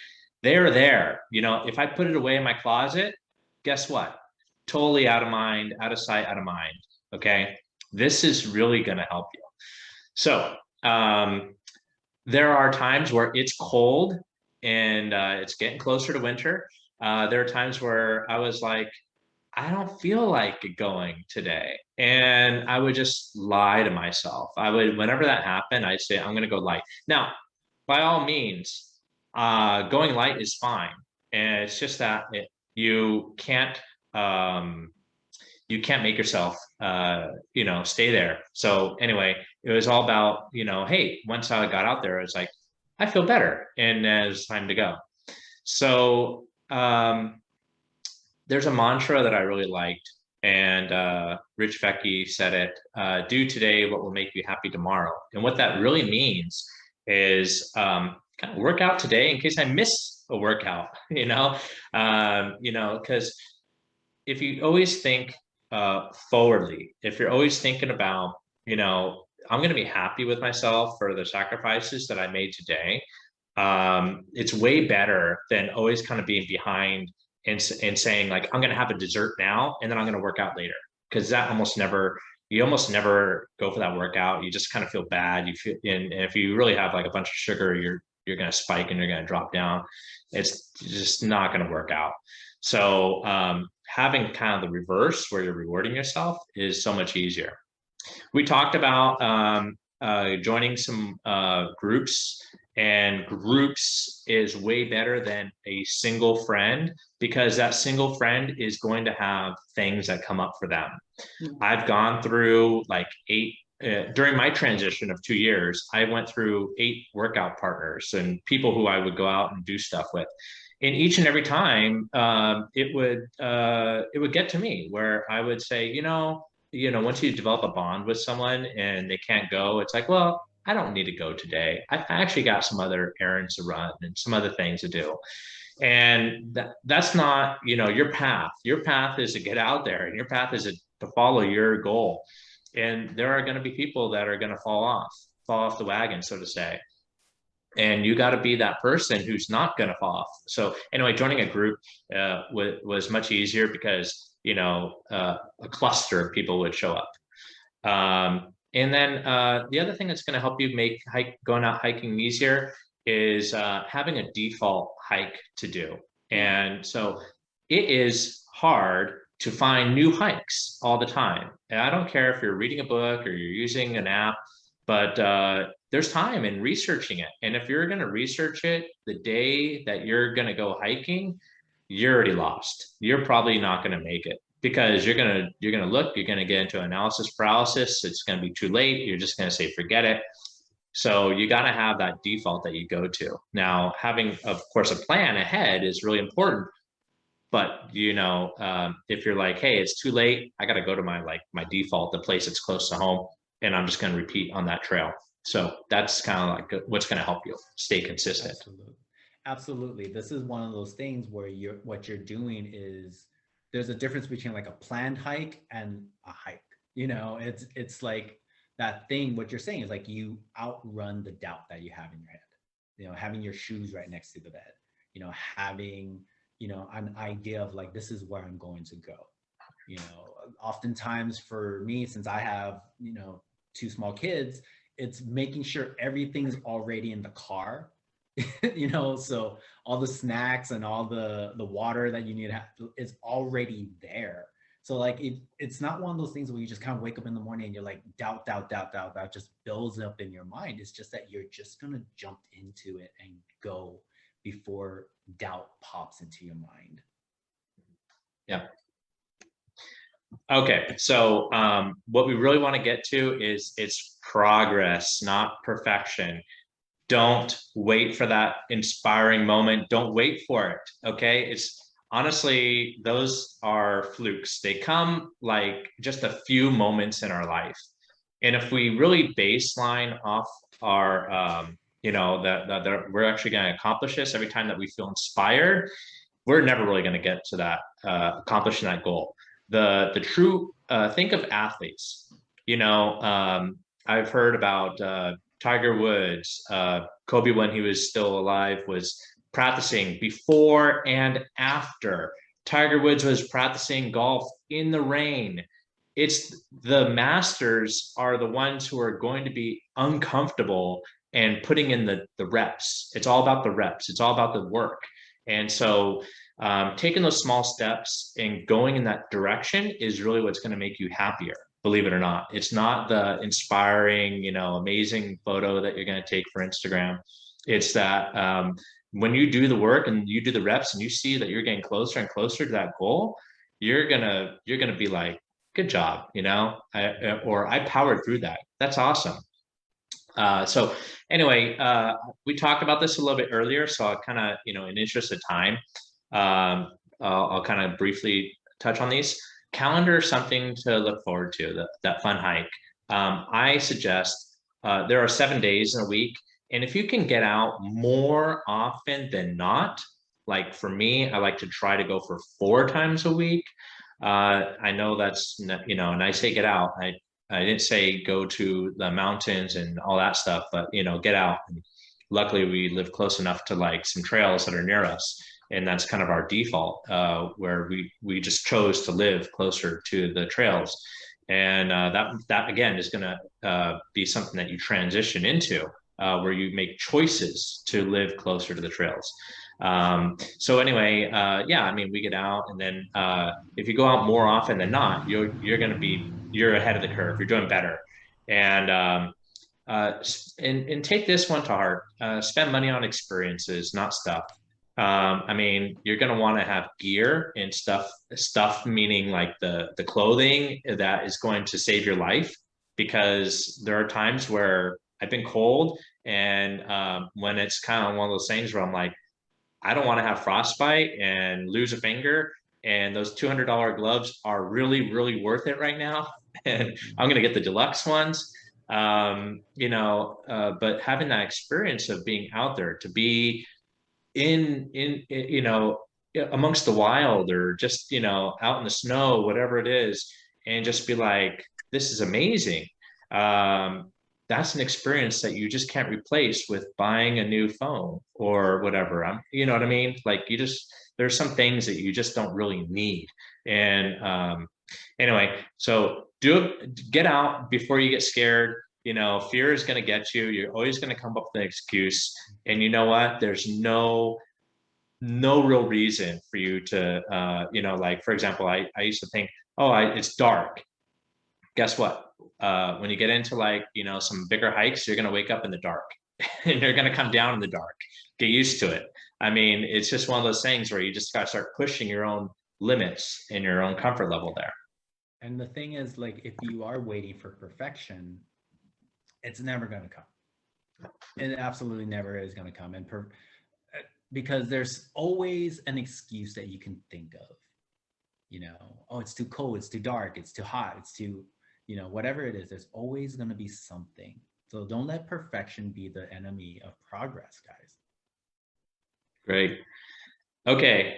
they're there, if I put it away in my closet, guess what? Totally out of mind, out of sight, out of mind. Okay. This is really going to help you. So, there are times where it's cold, and it's getting closer to winter. There are times where I was like, I don't feel like going today. And I would just lie to myself. Whenever that happened, I'd say, I'm going to go light. Now, by all means, going light is fine. And it's just that you can't make yourself, stay there. So anyway, it was all about, hey, once I got out there, I was like, I feel better, and it's time to go. So, there's a mantra that I really liked, and Rich Vecchi said it, do today what will make you happy tomorrow. And what that really means is kind of work out today in case I miss a workout, because if you always think forwardly, if you're always thinking about, I'm going to be happy with myself for the sacrifices that I made today, it's way better than always kind of being behind and saying like, I'm going to have a dessert now, and then I'm going to work out later. Because you almost never go for that workout. You just kind of feel bad. You feel, and if you really have like a bunch of sugar, you're going to spike and you're going to drop down. It's just not going to work out. So having kind of the reverse, where you're rewarding yourself, is so much easier. We talked about joining some groups, and groups is way better than a single friend, because that single friend is going to have things that come up for them. I've gone through like 8 during my transition of 2 years. I went through 8 workout partners and people who I would go out and do stuff with. And each and every time, it would get to me where I would say, once you develop a bond with someone and they can't go, it's like, well, I don't need to go today. I actually got some other errands to run and some other things to do. And that's not, your path. Your path is to get out there, and your path is to follow your goal. And there are going to be people that are going to fall off the wagon, so to say. And you got to be that person who's not going to fall off. So anyway, joining a group was much easier, because, a cluster of people would show up. And then the other thing that's going to help you make going out hiking easier is having a default hike to do. And so it is hard to find new hikes all the time. And I don't care if you're reading a book or you're using an app, but there's time in researching it. And if you're going to research it the day that you're going to go hiking, you're already lost. You're probably not going to make it, because you're going to look, you're going to get into analysis paralysis. It's going to be too late. You're just going to say, forget it. So you got to have that default that you go to. Now, having, of course, a plan ahead is really important. But, if you're like, hey, it's too late, I got to go to my default, the place that's close to home, and I'm just going to repeat on that trail. So that's kind of like what's going to help you stay consistent. Absolutely. This is one of those things where what you're doing is there's a difference between like a planned hike and a hike. You know, it's like that thing. What you're saying is like you outrun the doubt that you have in your head. You know, having your shoes right next to the bed. You know, having, you know, an idea of like, this is where I'm going to go. You know, oftentimes for me, since I have, you know, two small kids, it's making sure everything's already in the car. You know, so all the snacks and all the water that you need to have is already there. So like it's not one of those things where you just kind of wake up in the morning and you're like doubt just builds up in your mind. It's just that you're just gonna jump into it and go before doubt pops into your mind. Yeah. Okay, so what we really want to get to is it's progress, not perfection. Don't wait for that inspiring moment. Don't wait for it. Okay, it's honestly, those are flukes. They come like just a few moments in our life, and if we really baseline off our you know, that we're actually going to accomplish this every time that we feel inspired, we're never really going to get to that accomplishing that goal. The true think of athletes. You know, I've heard about Tiger Woods. Kobe, when he was still alive, was practicing before and after. Tiger Woods was practicing golf in the rain. It's the masters are the ones who are going to be uncomfortable and putting in the reps. It's all about the reps. It's all about the work. And so taking those small steps and going in that direction is really what's going to make you happier, believe it or not. It's not the inspiring, you know, amazing photo that you're going to take for Instagram. It's that when you do the work and you do the reps and you see that you're getting closer and closer to that goal, you're gonna be like, good job, you know, I powered through that. That's awesome. So anyway, we talked about this a little bit earlier, so I'll kind of, you know, in interest of time, I'll kind of briefly touch on these. Calendar is something to look forward to, that fun hike. I suggest there are 7 days in a week, and if you can get out more often than not, like for me, I like to try to go for 4 times a week. I know that's, you know, and I say get out. I didn't say go to the mountains and all that stuff, but, you know, get out. And luckily, we live close enough to like some trails that are near us, and that's kind of our default, where we just chose to live closer to the trails, and that again is going to be something that you transition into, where you make choices to live closer to the trails. So anyway, yeah, I mean, we get out, and then if you go out more often than not, you're ahead of the curve. You're doing better, and and take this one to heart. Spend money on experiences, not stuff. I mean, you're going to want to have gear and stuff meaning like the clothing that is going to save your life, because there are times where I've been cold, and when it's kind of one of those things where I'm like, I don't want to have frostbite and lose a finger, and those $200 gloves are really, really worth it right now. And I'm going to get the deluxe ones. You know, but having that experience of being out there, to be in you know, amongst the wild, or just, you know, out in the snow, whatever it is, and just be like, this is amazing. That's an experience that you just can't replace with buying a new phone or whatever. You know what I mean? Like, there's some things that you just don't really need. And anyway, so get out before you get scared. You know, fear is going to get you. You're always going to come up with an excuse. And you know what? There's no real reason for you to, you know, like, for example, I used to think, oh, it's dark. Guess what? When you get into, like, you know, some bigger hikes, you're going to wake up in the dark and you're going to come down in the dark. Get used to it. I mean, it's just one of those things where you just got to start pushing your own limits and your own comfort level there. And the thing is, like, if you are waiting for perfection, it's never going to come. It absolutely never is going to come. And because there's always an excuse that you can think of. You know, oh, it's too cold, it's too dark, it's too hot, it's too, you know, whatever it is, there's always going to be something. So don't let perfection be the enemy of progress, guys. Great. Okay.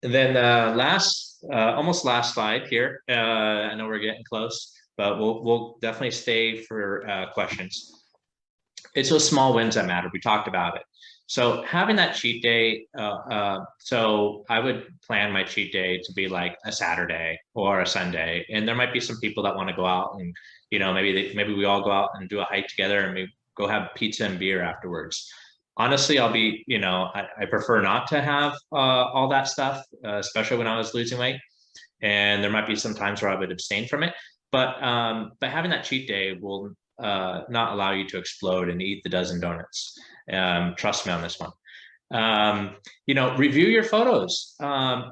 And then last almost last slide here. I know we're getting close, but we'll definitely stay for questions. It's those small wins that matter. We talked about it. So having that cheat day, so I would plan my cheat day to be like a Saturday or a Sunday, and there might be some people that want to go out and, you know, maybe we all go out and do a hike together and we go have pizza and beer afterwards. Honestly, I'll be, you know, I prefer not to have all that stuff, especially when I was losing weight, and there might be some times where I would abstain from it. But having that cheat day will not allow you to explode and eat the dozen donuts. Trust me on this one. You know, review your photos.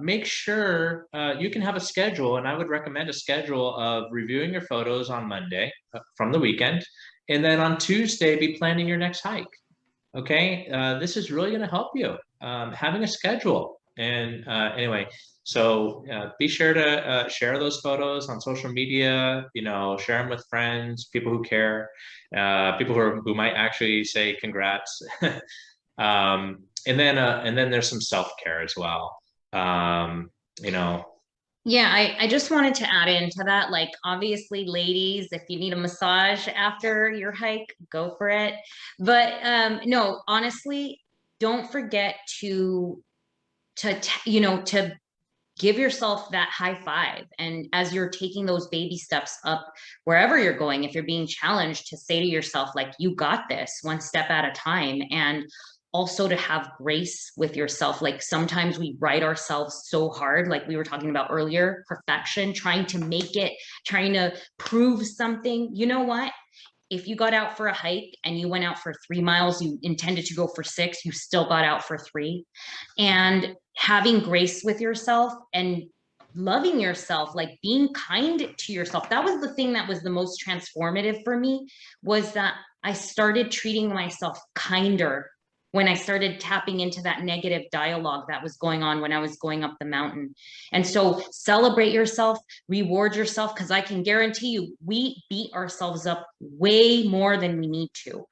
Make sure you can have a schedule, and I would recommend a schedule of reviewing your photos on Monday from the weekend, and then on Tuesday, be planning your next hike. Okay, this is really going to help you, having a schedule. And anyway, so be sure to share those photos on social media, you know, share them with friends, people who care, people who might actually say congrats. And then there's some self-care as well. You know. Yeah, I just wanted to add into that, like, obviously, ladies, if you need a massage after your hike, go for it. But no, honestly, don't forget to you know, to give yourself that high five. And as you're taking those baby steps up wherever you're going, if you're being challenged, to say to yourself, like, you got this, one step at a time. And also to have grace with yourself. Like, sometimes we write ourselves so hard, like we were talking about earlier, perfection, trying to make it, trying to prove something. You know what? If you got out for a hike and you went out for 3 miles, you intended to go for 6, you still got out for 3. And having grace with yourself and loving yourself, like being kind to yourself. That was the thing that was the most transformative for me, was that I started treating myself kinder when I started tapping into that negative dialogue that was going on when I was going up the mountain. And so celebrate yourself, reward yourself, because I can guarantee you, we beat ourselves up way more than we need to.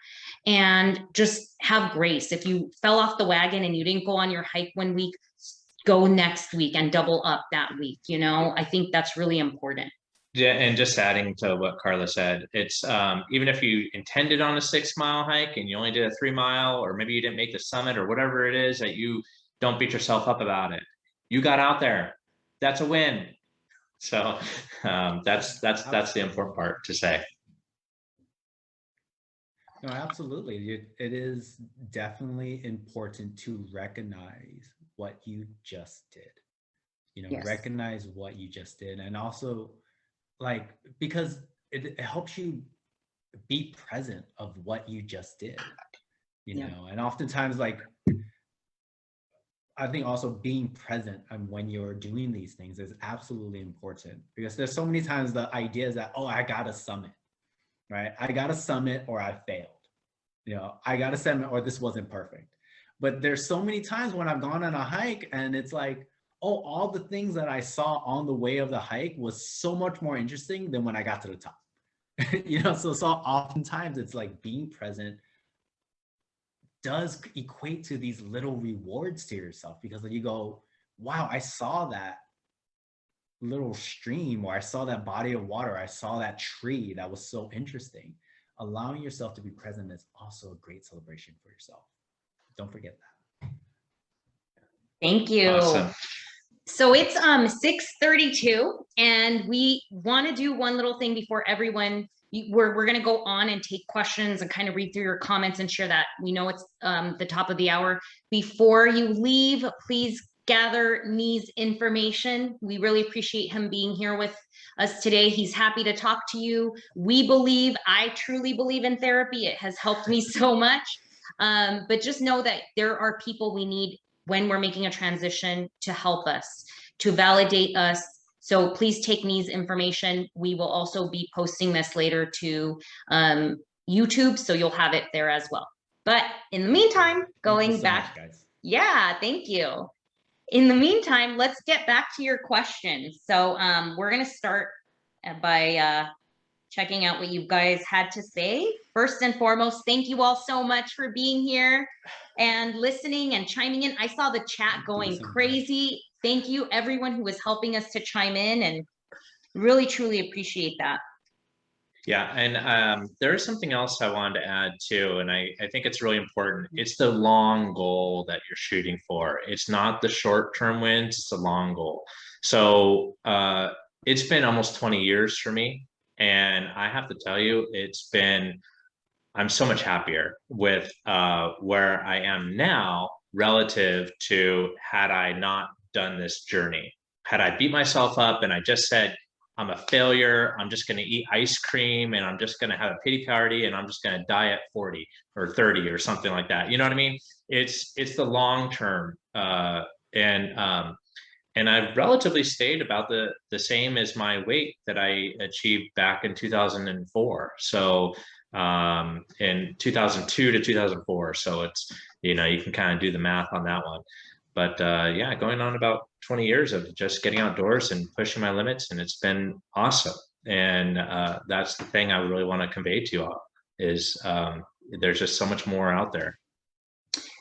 And just have grace. If you fell off the wagon and you didn't go on your hike one week, go next week and double up that week. You know, I think that's really important. Yeah, and just adding to what Carla said, it's even if you intended on a 6-mile hike and you only did a 3-mile, or maybe you didn't make the summit or whatever it is, that you don't beat yourself up about it. You got out there. That's a win. So that's the important part to say. No, absolutely. It is definitely important to recognize what you just did. You know, Yes. recognize what you just did, and also, like, because it helps you be present of what you just did, you Yeah. know. And oftentimes, like, I think also being present and when you're doing these things is absolutely important, because there's so many times the idea is that, oh, I got a summit, right? I got a summit or I failed. You know, I got a summit or this wasn't perfect. But there's so many times when I've gone on a hike and it's like, oh, all the things that I saw on the way of the hike was so much more interesting than when I got to the top. You know, so oftentimes it's like being present does equate to these little rewards to yourself, because you go, wow, I saw that little stream, or I saw that body of water, I saw that tree that was so interesting. Allowing yourself to be present is also a great celebration for yourself. Don't forget that. Thank you. Awesome. So it's 6:32, and we want to do one little thing before everyone. We're going to go on and take questions and kind of read through your comments and share that. We know it's the top of the hour. Before you leave, please gather Nee's information. We really appreciate him being here with us today. He's happy to talk to you. I truly believe in therapy. It has helped me so much. But just know that there are people we need when we're making a transition to help us, to validate us. So please take Nee's information. We will also be posting this later to YouTube, so you'll have it there as well. But in the meantime, going back, guys. Yeah, thank you. In the meantime, let's get back to your questions. So we're gonna start by checking out what you guys had to say. First and foremost, thank you all so much for being here and listening and chiming in. I saw the chat going crazy. Thank you, everyone who was helping us to chime in, and really, truly appreciate that. Yeah, and there is something else I wanted to add too, and I think it's really important. It's the long goal that you're shooting for. It's not the short-term wins, it's the long goal. So it's been almost 20 years for me, and I have to tell you, I'm so much happier with where I am now relative to had I not done this journey. Had I beat myself up and I just said, I'm a failure, I'm just going to eat ice cream and I'm just going to have a pity party and I'm just going to die at 40 or 30 or something like that. You know what I mean? It's the long term. And I've relatively stayed about the same as my weight that I achieved back in 2004. So in 2002 to 2004. So it's, you can kind of do the math on that one. But yeah, going on about 20 years of just getting outdoors and pushing my limits, and it's been awesome. And that's the thing I really want to convey to you all is there's just so much more out there.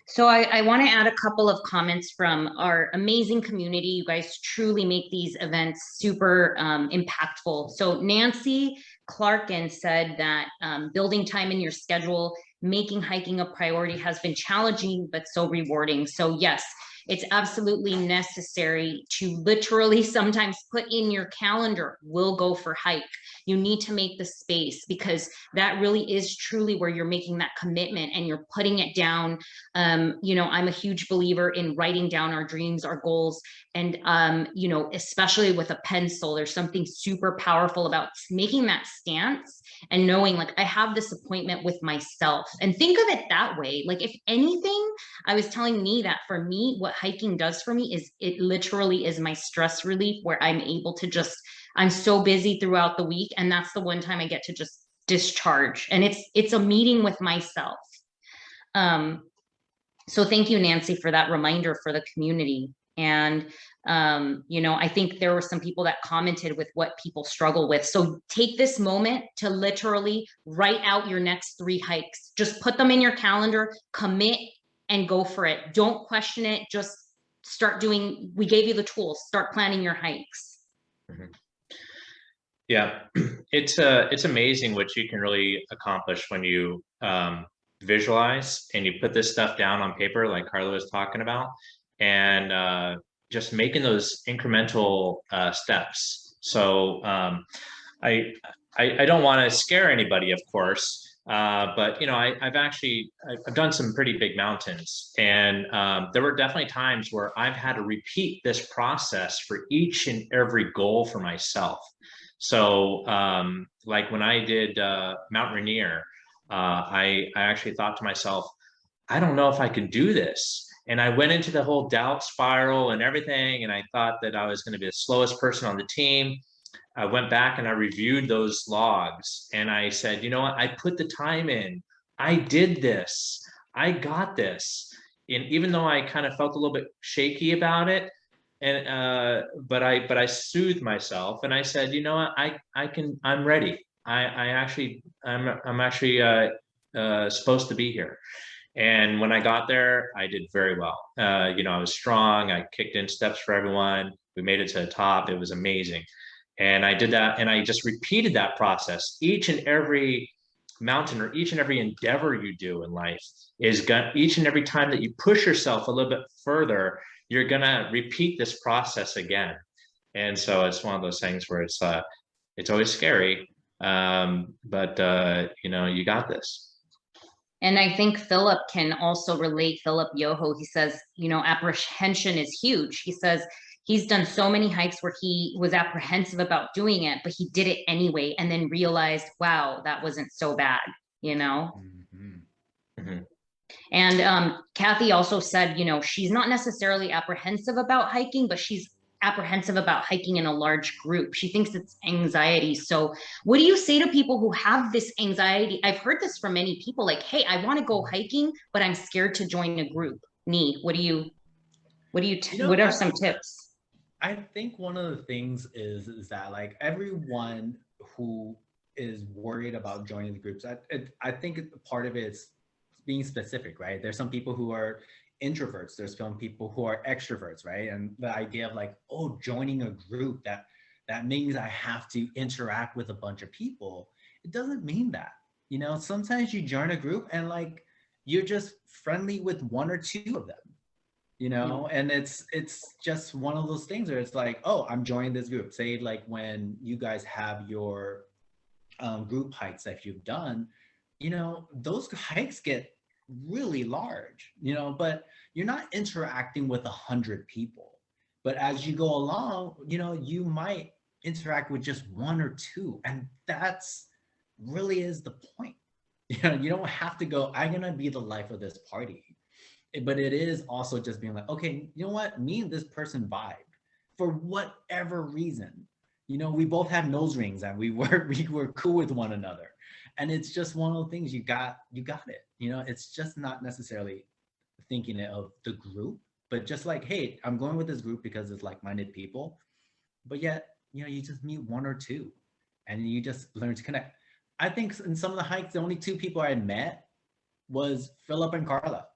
So I want to add a couple of comments from our amazing community. You guys truly make these events super impactful. So Nancy Clarkin said that building time in your schedule, making hiking a priority has been challenging, but so rewarding. So yes, it's absolutely necessary to literally sometimes put in your calendar, we'll go for hike. You need to make the space because that really is truly where you're making that commitment and you're putting it down. I'm a huge believer in writing down our dreams, our goals, and, especially with a pencil, there's something super powerful about making that stance and knowing like I have this appointment with myself, and think of it that way. Like if anything, I was telling me that for me, what hiking does for me is it literally is my stress relief where I'm able to I'm so busy throughout the week. And that's the one time I get to just discharge. And it's a meeting with myself. So thank you, Nancy, for that reminder for the community. And, I think there were some people that commented with what people struggle with. So take this moment to literally write out your next 3 hikes. Just put them in your calendar, commit, and go for it. Don't question it. Just start doing. We gave you the tools. Start planning your hikes. Mm-hmm. Yeah, it's amazing what you can really accomplish when you visualize and you put this stuff down on paper, like Carla was talking about, and just making those incremental steps. So I don't want to scare anybody, of course. But I've done some pretty big mountains, and there were definitely times where I've had to repeat this process for each and every goal for myself. So like when I did Mount Rainier, I actually thought to myself, I don't know if I can do this. And I went into the whole doubt spiral and everything, and I thought that I was going to be the slowest person on the team. I went back and I reviewed those logs and I said, you know what? I put the time in. I did this. I got this. And even though I kind of felt a little bit shaky about it, and but I soothed myself and I said, you know what? I'm ready. I'm actually supposed to be here. And when I got there, I did very well. I was strong. I kicked in steps for everyone. We made it to the top. It was amazing. And I did that, and I just repeated that process. Each and every mountain or each and every endeavor you do in life each and every time that you push yourself a little bit further, you're gonna repeat this process again. And so it's one of those things where it's always scary, but you got this. And I think Philip can also relate. Philip Yoho, he says, apprehension is huge. He says he's done so many hikes where he was apprehensive about doing it, but he did it anyway, and then realized, wow, that wasn't so bad, Mm-hmm. Mm-hmm. And Kathy also said, she's not necessarily apprehensive about hiking, but she's apprehensive about hiking in a large group. She thinks it's anxiety. So what do you say to people who have this anxiety? I've heard this from many people, like, hey, I want to go hiking, but I'm scared to join a group. What are some tips? I think one of the things is that like everyone who is worried about joining the groups, I think part of it is being specific, right? There's some people who are introverts, there's some people who are extroverts, right? And the idea of like, oh, joining a group that means I have to interact with a bunch of people. It doesn't mean that. You know, sometimes you join a group and like you're just friendly with one or two of them, you know, and it's just one of those things where it's like, oh, I'm joining this group. Say like when you guys have your group hikes that you've done, you know, those hikes get really large, you know, but you're not interacting with 100 people. But as you go along, you know, you might interact with just one or two, and that's really is the point. You know, you don't have to go, I'm gonna be the life of this party. But it is also just being like, okay, you know what, me and this person vibed for whatever reason. You know, we both had nose rings and we were cool with one another. And it's just one of the things you got it. You know, it's just not necessarily thinking of the group, but just like, hey, I'm going with this group because it's like-minded people. But yet, you know, you just meet one or two and you just learn to connect. I think in some of the hikes, the only two people I met was Philip and Carla.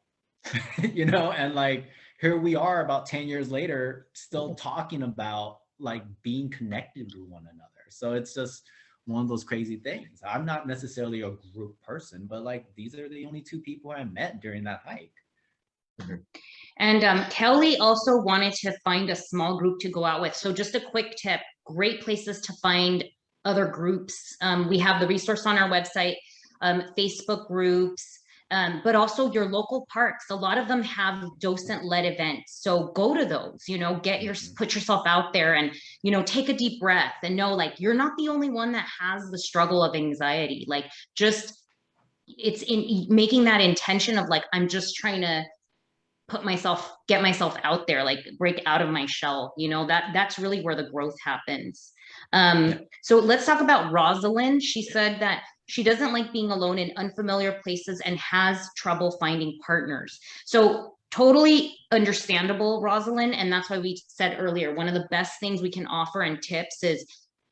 You know, and like here we are about 10 years later still talking about like being connected to one another. So it's just one of those crazy things. I'm not necessarily a group person, but like these are the only two people I met during that hike. And Kelly also wanted to find a small group to go out with. So just a quick tip, great places to find other groups. We have the resource on our website, Facebook groups, but also your local parks. A lot of them have docent-led events. So go to those, you know, put yourself out there and, you know, take a deep breath and know like, you're not the only one that has the struggle of anxiety. Like just, it's in making that intention of like, I'm just trying to get myself out there, like break out of my shell, you know, that's really where the growth happens. So let's talk about Rosalind. She said that she doesn't like being alone in unfamiliar places and has trouble finding partners. So totally understandable, Rosalind. And that's why we said earlier, one of the best things we can offer and tips is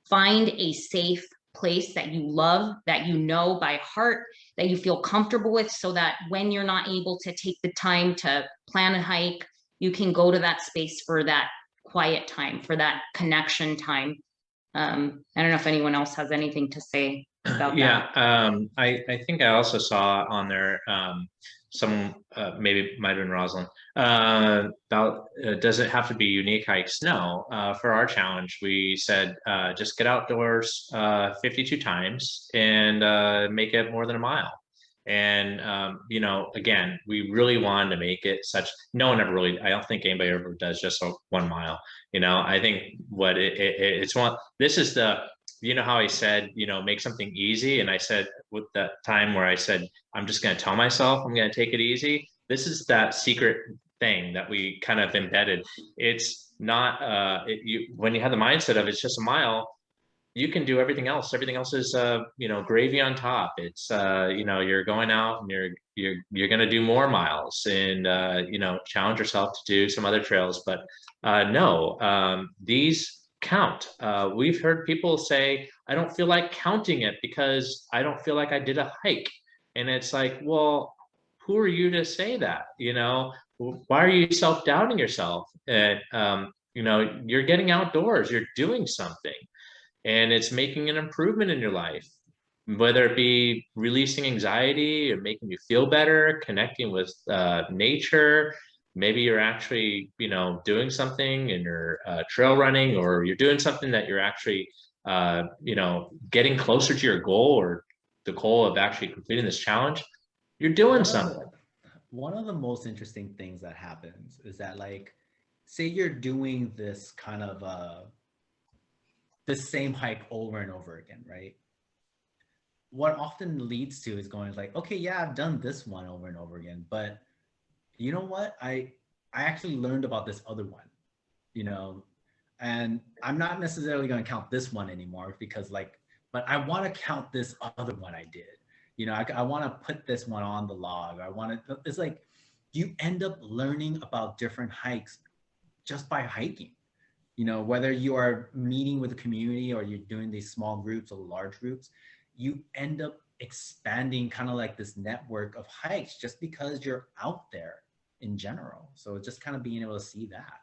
find a safe place that you love, that you know by heart, that you feel comfortable with, so that when you're not able to take the time to plan a hike, you can go to that space for that quiet time, for that connection time. I don't know if anyone else has anything to say about that. I think I also saw on there some maybe it might have been Rosalind about does it have to be unique hikes? No. For our challenge, we said just get outdoors 52 times and make it more than a mile. And you know, again, we really wanted to make it such. No one ever really. I don't think anybody ever does just 1 mile. You know, I think what it's one. This is the. You know how I said, you know, make something easy, and I said with that time where I said I'm just going to tell myself I'm going to take it easy. This is that secret thing that we kind of embedded. It's not when you have the mindset of it's just a mile, you can do everything else. Everything else is you know, gravy on top. It's you know, you're going out and you're going to do more miles and you know, challenge yourself to do some other trails. But no, these count. We've heard people say, I don't feel like counting it because I don't feel like I did a hike. And it's like, well, who are you to say that? You know, why are you self-doubting yourself? And you know, you're getting outdoors, you're doing something, and it's making an improvement in your life, whether it be releasing anxiety or making you feel better, connecting with nature. Maybe you're actually, you know, doing something in your trail running, or you're doing something that you're actually, you know, getting closer to your goal or the goal of actually completing this challenge. You're doing something. One of the most interesting things that happens is that, like, say you're doing this kind of the same hike over and over again, right? What often leads to is going like, okay, yeah, I've done this one over and over again, but you know what? I actually learned about this other one, you know, and I'm not necessarily going to count this one anymore because like, but I want to count this other one I did. You know, I want to put this one on the log. I want to, it's like, you end up learning about different hikes just by hiking. You know, whether you are meeting with the community or you're doing these small groups or large groups, you end up expanding kind of like this network of hikes just because you're out there in general. So just kind of being able to see that.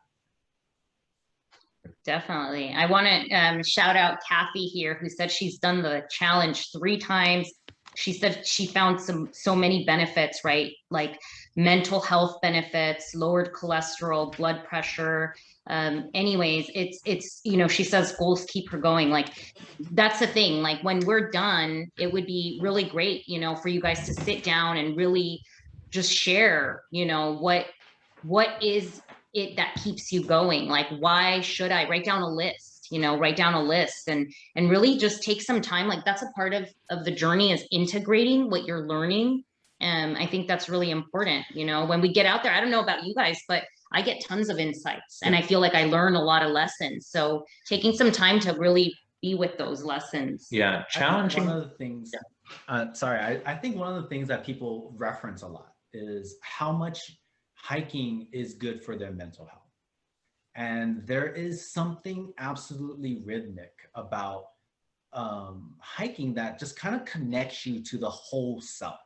Definitely. I want to shout out Kathy here, who said she's done the challenge 3 times. She said she found so many benefits, right? Like mental health benefits, lowered cholesterol, blood pressure. Anyways, it's, you know, she says goals keep her going. Like that's the thing. Like when we're done, it would be really great, you know, for you guys to sit down and really just share, you know, what is it that keeps you going? Like, why should I write down a list, you know, write down a list and really just take some time. Like that's a part of the journey, is integrating what you're learning. And I think that's really important. You know, when we get out there, I don't know about you guys, but I get tons of insights and I feel like I learn a lot of lessons. So taking some time to really be with those lessons. Yeah, challenging. One of the things, I think one of the things that people reference a lot is how much hiking is good for their mental health. And there is something absolutely rhythmic about hiking that just kind of connects you to the whole self,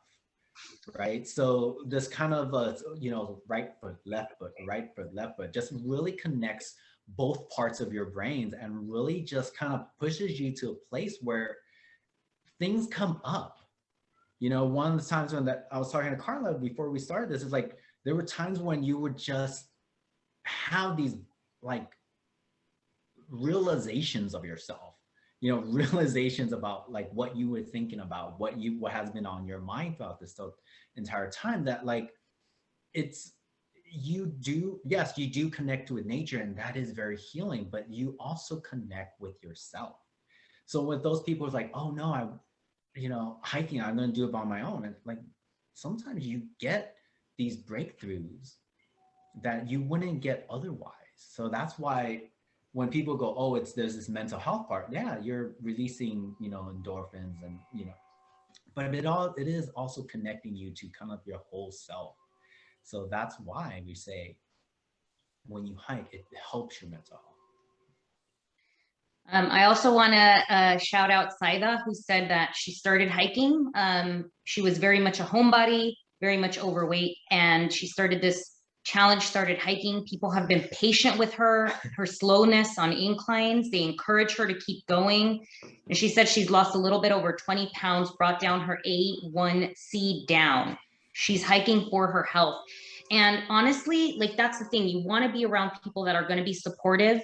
right? So this kind of, you know, right foot, left foot, right foot, left foot, just really connects both parts of your brains and really just kind of pushes you to a place where things come up. You know, one of the times when I was talking to Carla before we started this, is like, there were times when you would just have these like realizations of yourself, you know, realizations about like what you were thinking about, what has been on your mind throughout this entire time, that like you do connect with nature, and that is very healing, but you also connect with yourself. So with those people, it's like, oh no, hiking, I'm going to do it by my own. And like, sometimes you get these breakthroughs that you wouldn't get otherwise. So that's why when people go, oh, there's this mental health part. Yeah, you're releasing, endorphins and, but it is also connecting you to kind of your whole self. So that's why we say when you hike, it helps your mental health. I also want to shout out Saida, who said that she started hiking. She was very much a homebody, very much overweight, and she started this challenge, started hiking. People have been patient with her slowness on inclines. They encourage her to keep going. And she said she's lost a little bit over 20 pounds, brought down her A1C down. She's hiking for her health. And honestly, like that's the thing, you want to be around people that are going to be supportive.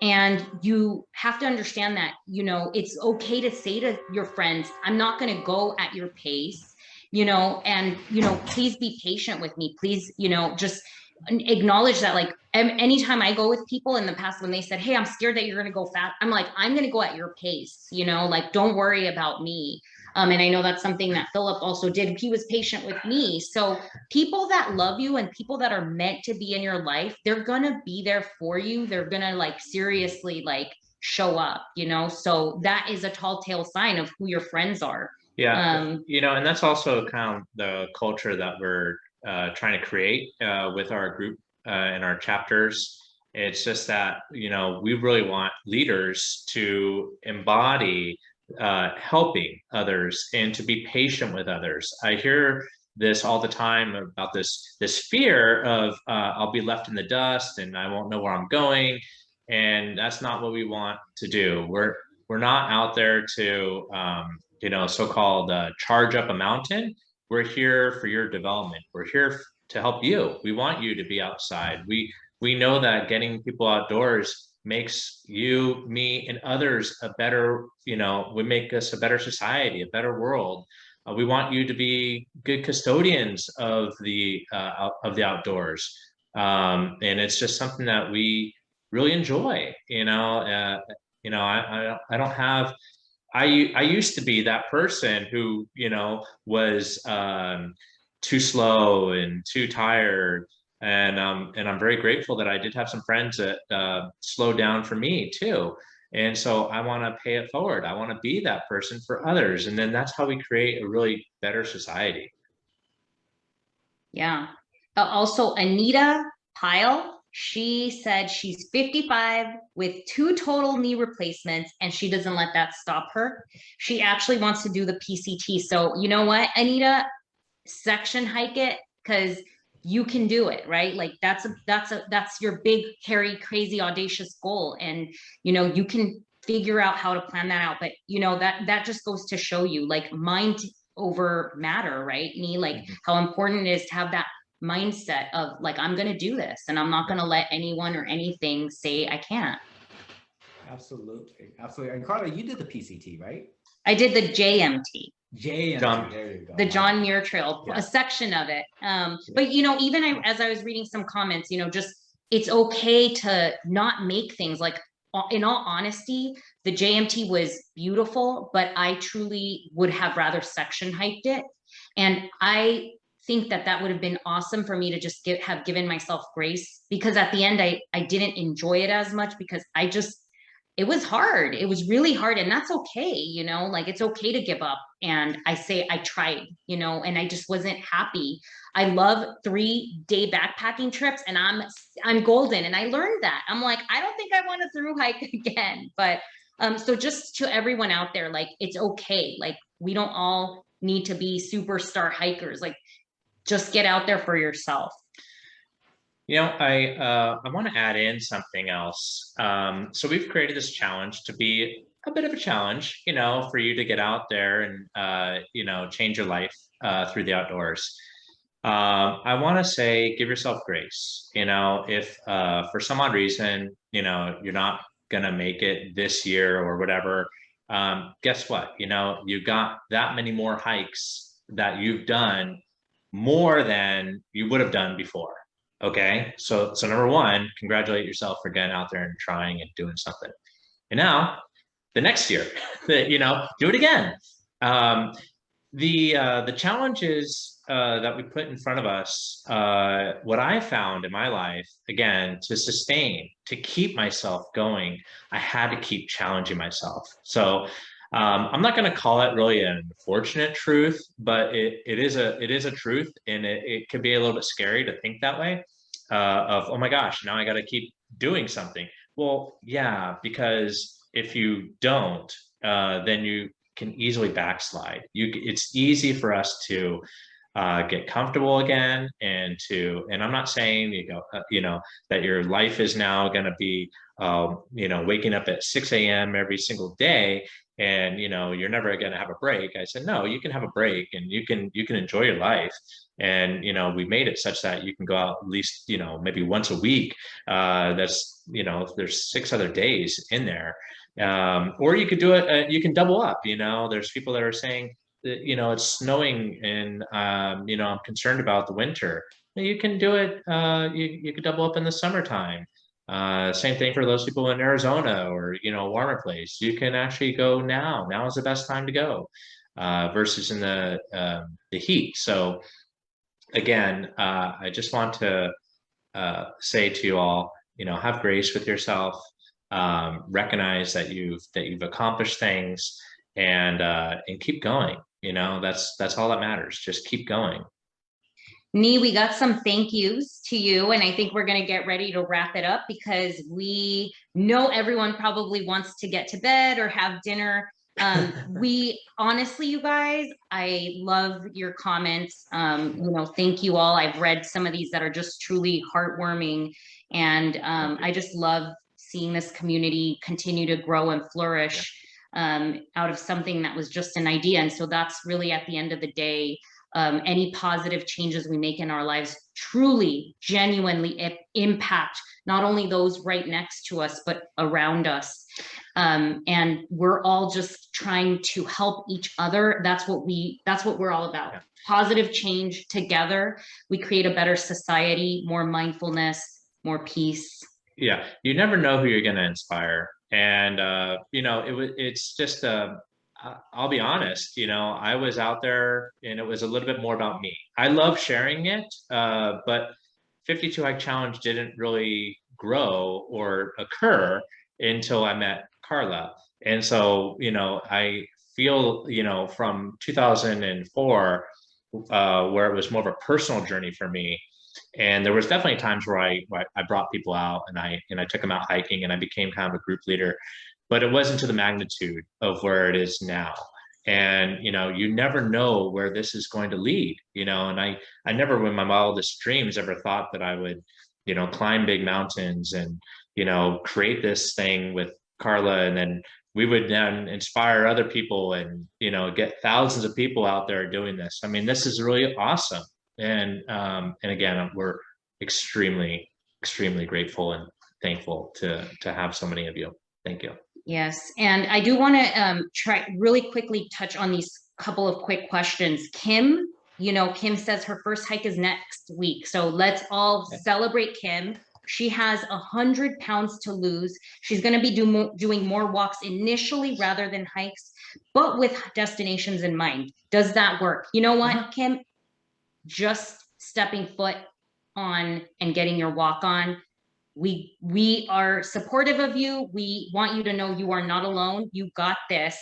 And you have to understand that, it's okay to say to your friends, I'm not going to go at your pace, and, please be patient with me. Please, just acknowledge that, like, anytime I go with people in the past, when they said, hey, I'm scared that you're going to go fast, I'm like, I'm going to go at your pace, like, don't worry about me. And I know that's something that Philip also did. He was patient with me. So people that love you and people that are meant to be in your life, they're going to be there for you. They're going to like seriously like show up, so that is a tall tale sign of who your friends are. Yeah. And that's also kind of the culture that we're trying to create with our group and our chapters. It's just that, we really want leaders to embody helping others and to be patient with others. I hear this all the time about this fear of I'll be left in the dust and I won't know where I'm going, and that's not what we want to do. We're not out there to so-called charge up a mountain. We're here for your development. We're here to help you. We want you to be outside. We know that getting people outdoors makes you, me, and others a better, would make us a better society, a better world. We want you to be good custodians of the outdoors. And it's just something that we really enjoy, I don't have, I used to be that person who, was too slow and too tired. And I'm very grateful that I did have some friends that slowed down for me too. And so I want to pay it forward. I want to be that person for others. And then that's how we create a really better society. Yeah. Also, Anita Pyle, She said she's 55 with 2 total knee replacements, and she doesn't let that stop her. She actually wants to do the PCT. So you know what, Anita, section hike it, because you can do it, right? Like that's your big, hairy, crazy, audacious goal. And you can figure out how to plan that out. But that just goes to show you, like, mind over matter, right? Me, like how important it is to have that mindset of like, I'm going to do this and I'm not going to let anyone or anything say I can't. Absolutely. Absolutely. And Carla, you did the PCT, right? I did the JMT. JMT, there you go. The John Muir Trail, a section of it. But even as I was reading some comments, just it's okay to not make things like, in all honesty, the JMT was beautiful, but I truly would have rather section hiked it. And I think that would have been awesome for me to just have given myself grace, because at the end I didn't enjoy it as much, because it was hard. It was really hard, and that's okay. Like, it's okay to give up. And I say I tried, and I just wasn't happy. I love 3-day backpacking trips, and I'm golden. And I learned that. I'm like, I don't think I want to through hike again. But so just to everyone out there, like, it's okay. Like, we don't all need to be superstar hikers. Like, just get out there for yourself. I want to add in something else. So we've created this challenge to be a bit of a challenge, for you to get out there and, change your life through the outdoors. I want to say, give yourself grace. If for some odd reason, you're not going to make it this year or whatever, guess what? You got that many more hikes that you've done, more than you would have done before. Okay, so number one, congratulate yourself for getting out there and trying and doing something. And now, the next year, do it again. The challenges that we put in front of us, what I found in my life, again, to sustain, to keep myself going, I had to keep challenging myself. So I'm not going to call it really an unfortunate truth, but it is a truth, and it can be a little bit scary to think that way. Of, oh my gosh, now I got to keep doing something. Well, yeah, because if you don't, then you can easily backslide. It's easy for us to get comfortable again, and I'm not saying that your life is now going to be waking up at 6 a.m. every single day, and you're never going to have a break. I said, no, you can have a break, and you can enjoy your life. And we made it such that you can go out at least maybe once a week. That's there's 6 other days in there, or you could do it. You can double up. There's people that are saying that, it's snowing, and I'm concerned about the winter. You can do it. You could double up in the summertime. Same thing for those people in Arizona or a warmer place. You can actually go now. Now is the best time to go, versus in the heat. So again, I just want to say to you all, have grace with yourself. Recognize that you've accomplished things, and keep going. That's all that matters. Just keep going. Nee, we got some thank yous to you, and I think we're going to get ready to wrap it up, because we know everyone probably wants to get to bed or have dinner. We honestly, you guys, I love your comments. Thank you all. I've read some of these that are just truly heartwarming, and I just love seeing this community continue to grow and flourish out of something that was just an idea. And so that's really, at the end of the day, any positive changes we make in our lives truly, genuinely impact not only those right next to us, but around us. And we're all just trying to help each other. That's what we're all about. Yeah. Positive change together. We create a better society, more mindfulness, more peace. Yeah. You never know who you're going to inspire. And, it's just, I'll be honest, I was out there, and it was a little bit more about me. I love sharing it, but 52 Hike Challenge didn't really grow or occur until I met Carla. And so, I feel, from 2004, where it was more of a personal journey for me, And there was definitely times where I brought people out and I took them out hiking and I became kind of a group leader, but it wasn't to the magnitude of where it is now. And you never know where this is going to lead. And I never, in my wildest dreams, ever thought that I would, climb big mountains and create this thing with Carla, and then we would then inspire other people and get thousands of people out there doing this. I mean, this is really awesome. And again, we're extremely grateful and thankful to have so many of you. Thank you. Yes, and I do want to try really quickly touch on these couple of quick questions. Kim, Kim says her first hike is next week, so let's all celebrate Kim. She has 100 pounds to lose. She's going to be doing more walks initially rather than hikes, but with destinations in mind. Does that work? You know what, Kim? Just stepping foot on and getting your walk on. We are supportive of you. We want you to know you are not alone. You got this.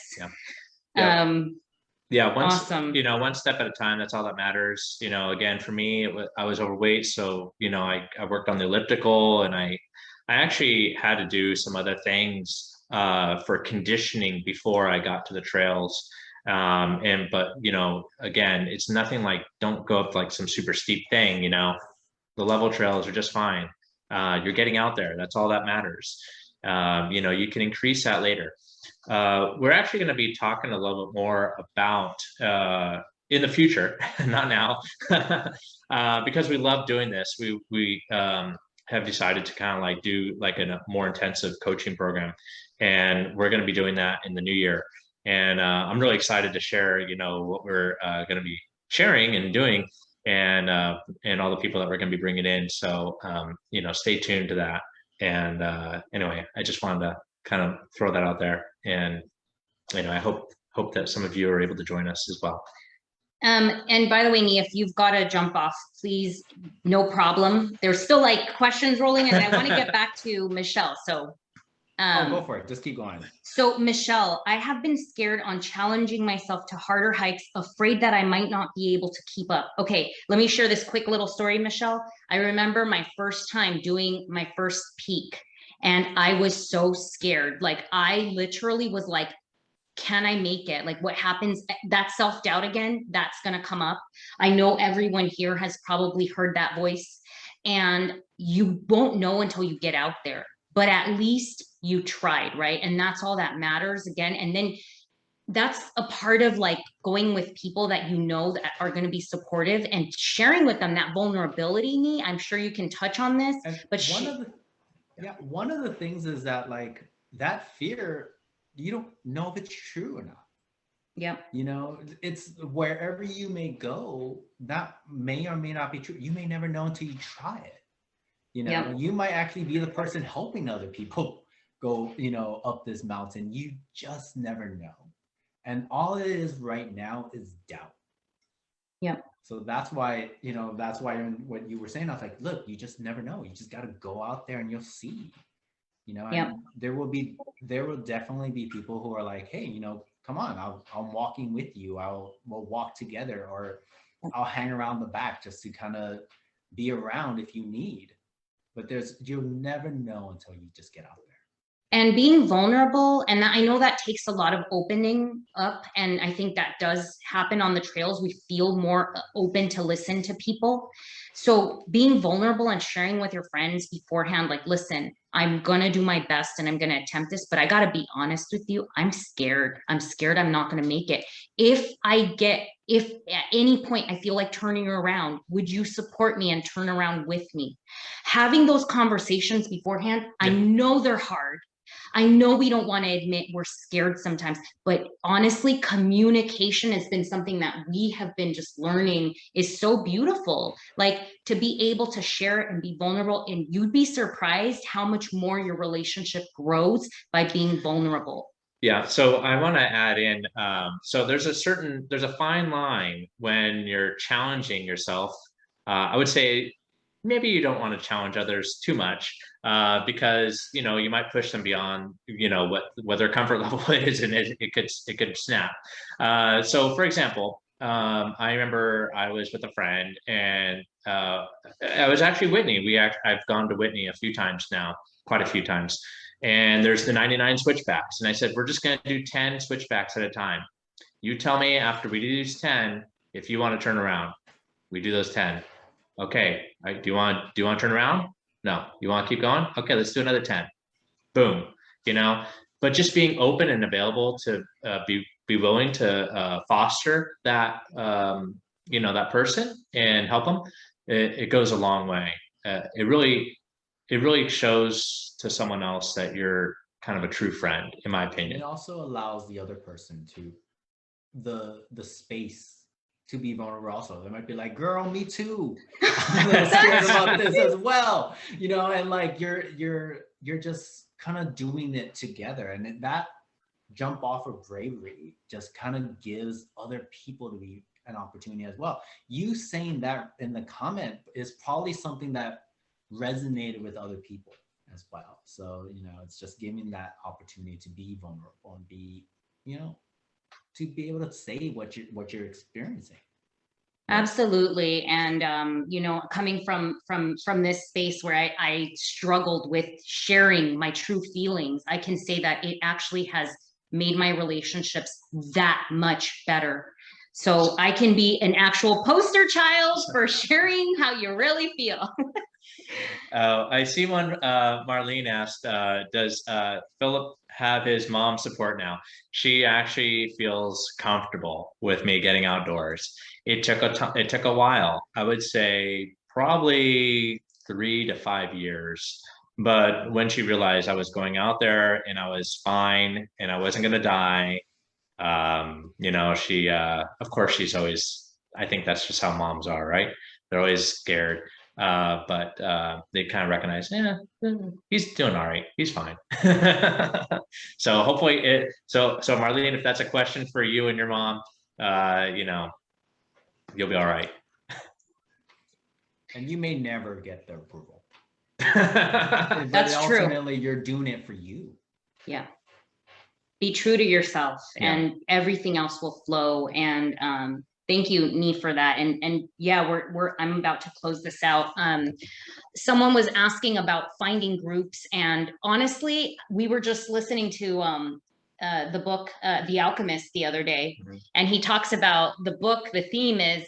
Awesome. One step at a time. That's all that matters. Again, for me, I was overweight, so I worked on the elliptical, and I actually had to do some other things for conditioning before I got to the trails. But again, it's nothing like, don't go up like some super steep thing. The level trails are just fine. You're getting out there. That's all that matters. You can increase that later. We're actually going to be talking a little bit more about in the future, not now, because we love doing this. We have decided to kind of like do like a more intensive coaching program, and we're going to be doing that in the new year. And I'm really excited to share, what we're going to be sharing and doing, and all the people that we're going to be bringing in. So, stay tuned to that. And anyway, I just wanted to kind of throw that out there. And, I hope that some of you are able to join us as well. And by the way, Nee, if you've got to jump off, please, no problem. There's still like questions rolling, and I want to get back to Michelle. So go for it. Just keep going. So Michelle, I have been scared on challenging myself to harder hikes, afraid that I might not be able to keep up. Okay, let me share this quick little story, Michelle. I remember my first time doing my first peak, and I was so scared. Like, I literally was like, can I make it? Like, what happens? That self-doubt again, that's going to come up. I know everyone here has probably heard that voice, and you won't know until you get out there, but at least you tried, right? And that's all that matters again. And then that's a part of like going with people that that are going to be supportive and sharing with them that vulnerability. Nee, I'm sure you can touch on this, but one of the things is that like that fear, you don't know if it's true or not. Yeah. It's wherever you may go, that may or may not be true. You may never know until you try it. You might actually be the person helping other people go, up this mountain. You just never know. And all it is right now is doubt. Yeah. So that's why, what you were saying, I was like, look, you just never know. You just got to go out there and you'll see. And there will definitely be people who are like, hey, come on, I'm walking with you. We'll walk together, or I'll hang around the back just to kind of be around if you need. But you'll never know until you just get out there. And being vulnerable, and I know that takes a lot of opening up, and I think that does happen on the trails. We feel more open to listen to people. So being vulnerable and sharing with your friends beforehand, like, listen, I'm gonna do my best and I'm gonna attempt this, but I gotta be honest with you, I'm scared I'm not gonna make it. If at any point I feel like turning around, would you support me and turn around with me? Having those conversations beforehand, I know they're hard. I know we don't want to admit we're scared sometimes, but honestly, communication has been something that we have been just learning is so beautiful. Like, to be able to share and be vulnerable, and you'd be surprised how much more your relationship grows by being vulnerable. Yeah, so I want to add in, so there's a fine line when you're challenging yourself. I would say maybe you don't want to challenge others too much, because you might push them beyond what their comfort level is, and it could snap. So for example, I remember I was with a friend, and I was actually Whitney. I've gone to Whitney a few times now, quite a few times. And there's the 99 switchbacks. And I said, we're just going to do 10 switchbacks at a time. You tell me after we do these 10, if you want to turn around. We do those 10. Okay. Do you want to turn around? No. You want to keep going? Okay, let's do another 10. Boom. But just being open and available to be willing to foster that that person and help them, it goes a long way. It really shows to someone else that you're kind of a true friend, in my opinion. It also allows the other person to the space to be vulnerable. Also, they might be like, "Girl, me too. I'm a little scared about this as well," and like you're just kind of doing it together, and that jump off of bravery just kind of gives other people to be an opportunity as well. You saying that in the comment is probably something that resonated with other people as well. So it's just giving that opportunity to be vulnerable and be to be able to say what you're experiencing. Absolutely. And coming from this space where I struggled with sharing my true feelings, I can say that it actually has made my relationships that much better. So I can be an actual poster child for sharing how you really feel. I see one. Marlene asked, does Philip have his mom's support now? She actually feels comfortable with me getting outdoors. It took a while. I would say probably 3 to 5 years. But when she realized I was going out there and I was fine and I wasn't going to die, she, of course, she's always, I think that's just how moms are, right? They're always scared. But they kind of recognize, he's doing all right. He's fine. So hopefully so Marlene, if that's a question for you and your mom, you'll be all right. And you may never get their approval. That's true. Ultimately, you're doing it for you. Yeah. Be true to yourself, and everything else will flow. And thank you, Nee, for that. And yeah, I'm about to close this out. Someone was asking about finding groups, and honestly, we were just listening to the book The Alchemist the other day, and he talks about the book. The theme is,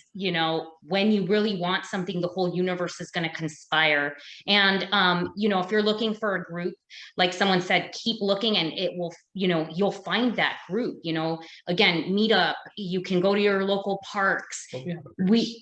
when you really want something, the whole universe is going to conspire. And if you're looking for a group, like someone said, keep looking, and it will, you'll find that group. Again, meet up. You can go to your local parks. We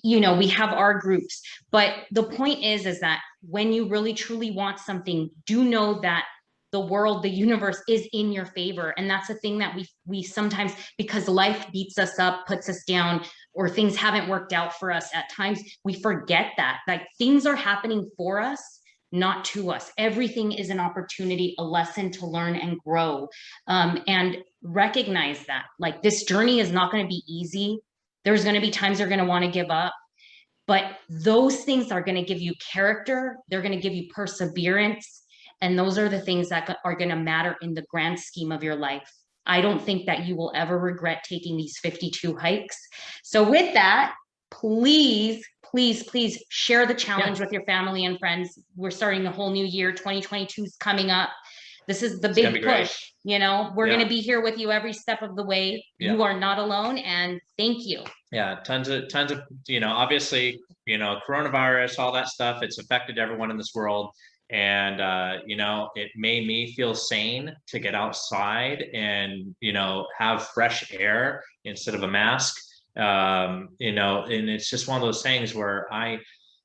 have our groups, but the point is that when you really truly want something, do know that the world, the universe is in your favor. And that's a thing that we sometimes, because life beats us up, puts us down, or things haven't worked out for us at times, we forget that things are happening for us, not to us. Everything is an opportunity, a lesson to learn and grow. And recognize that this journey is not going to be easy. There's going to be times you're going to want to give up, but those things are going to give you character. They're going to give you perseverance. And those are the things that are going to matter in the grand scheme of your life. I don't think that you will ever regret taking these 52 hikes. So with that, please share the challenge with your family and friends. We're starting a whole new year. 2022 is coming up. This is the big push. We're going to be here with you every step of the way. You are not alone. And thank you. Yeah. Tons of, obviously, coronavirus, all that stuff, it's affected everyone in this world. And, it made me feel sane to get outside and, have fresh air instead of a mask. And it's just one of those things where I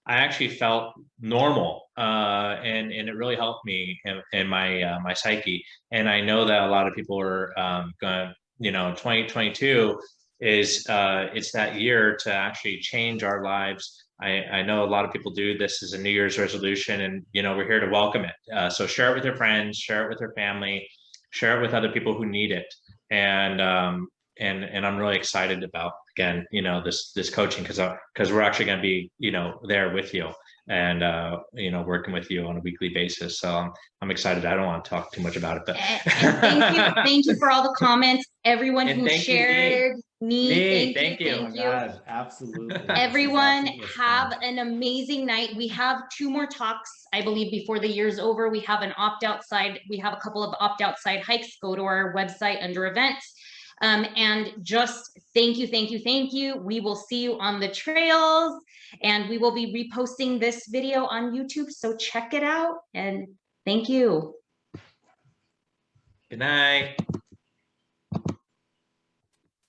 actually felt normal, and it really helped me in my psyche. And I know that a lot of people are going, 2022 is it's that year to actually change our lives. I know a lot of people do this as a New Year's resolution, and we're here to welcome it. So share it with your friends, share it with your family, share it with other people who need it. And I'm really excited about, again, this coaching, because we're actually going to be there with you. and you know, working with you on a weekly basis. So I'm excited. I don't want to talk too much about it, but Thank you for all the comments. Everyone And who thank you, shared, Nee, thank you, Oh thank my you. God, absolutely. Everyone This was have fun. an amazing night. We have 2 more talks, I believe, before the year's over. We have an opt-outside. We have a couple of opt-outside hikes. Go to our website under events. And just thank you, thank you, thank you. We will see you on the trails, and we will be reposting this video on YouTube. So check it out, and thank you. Good night.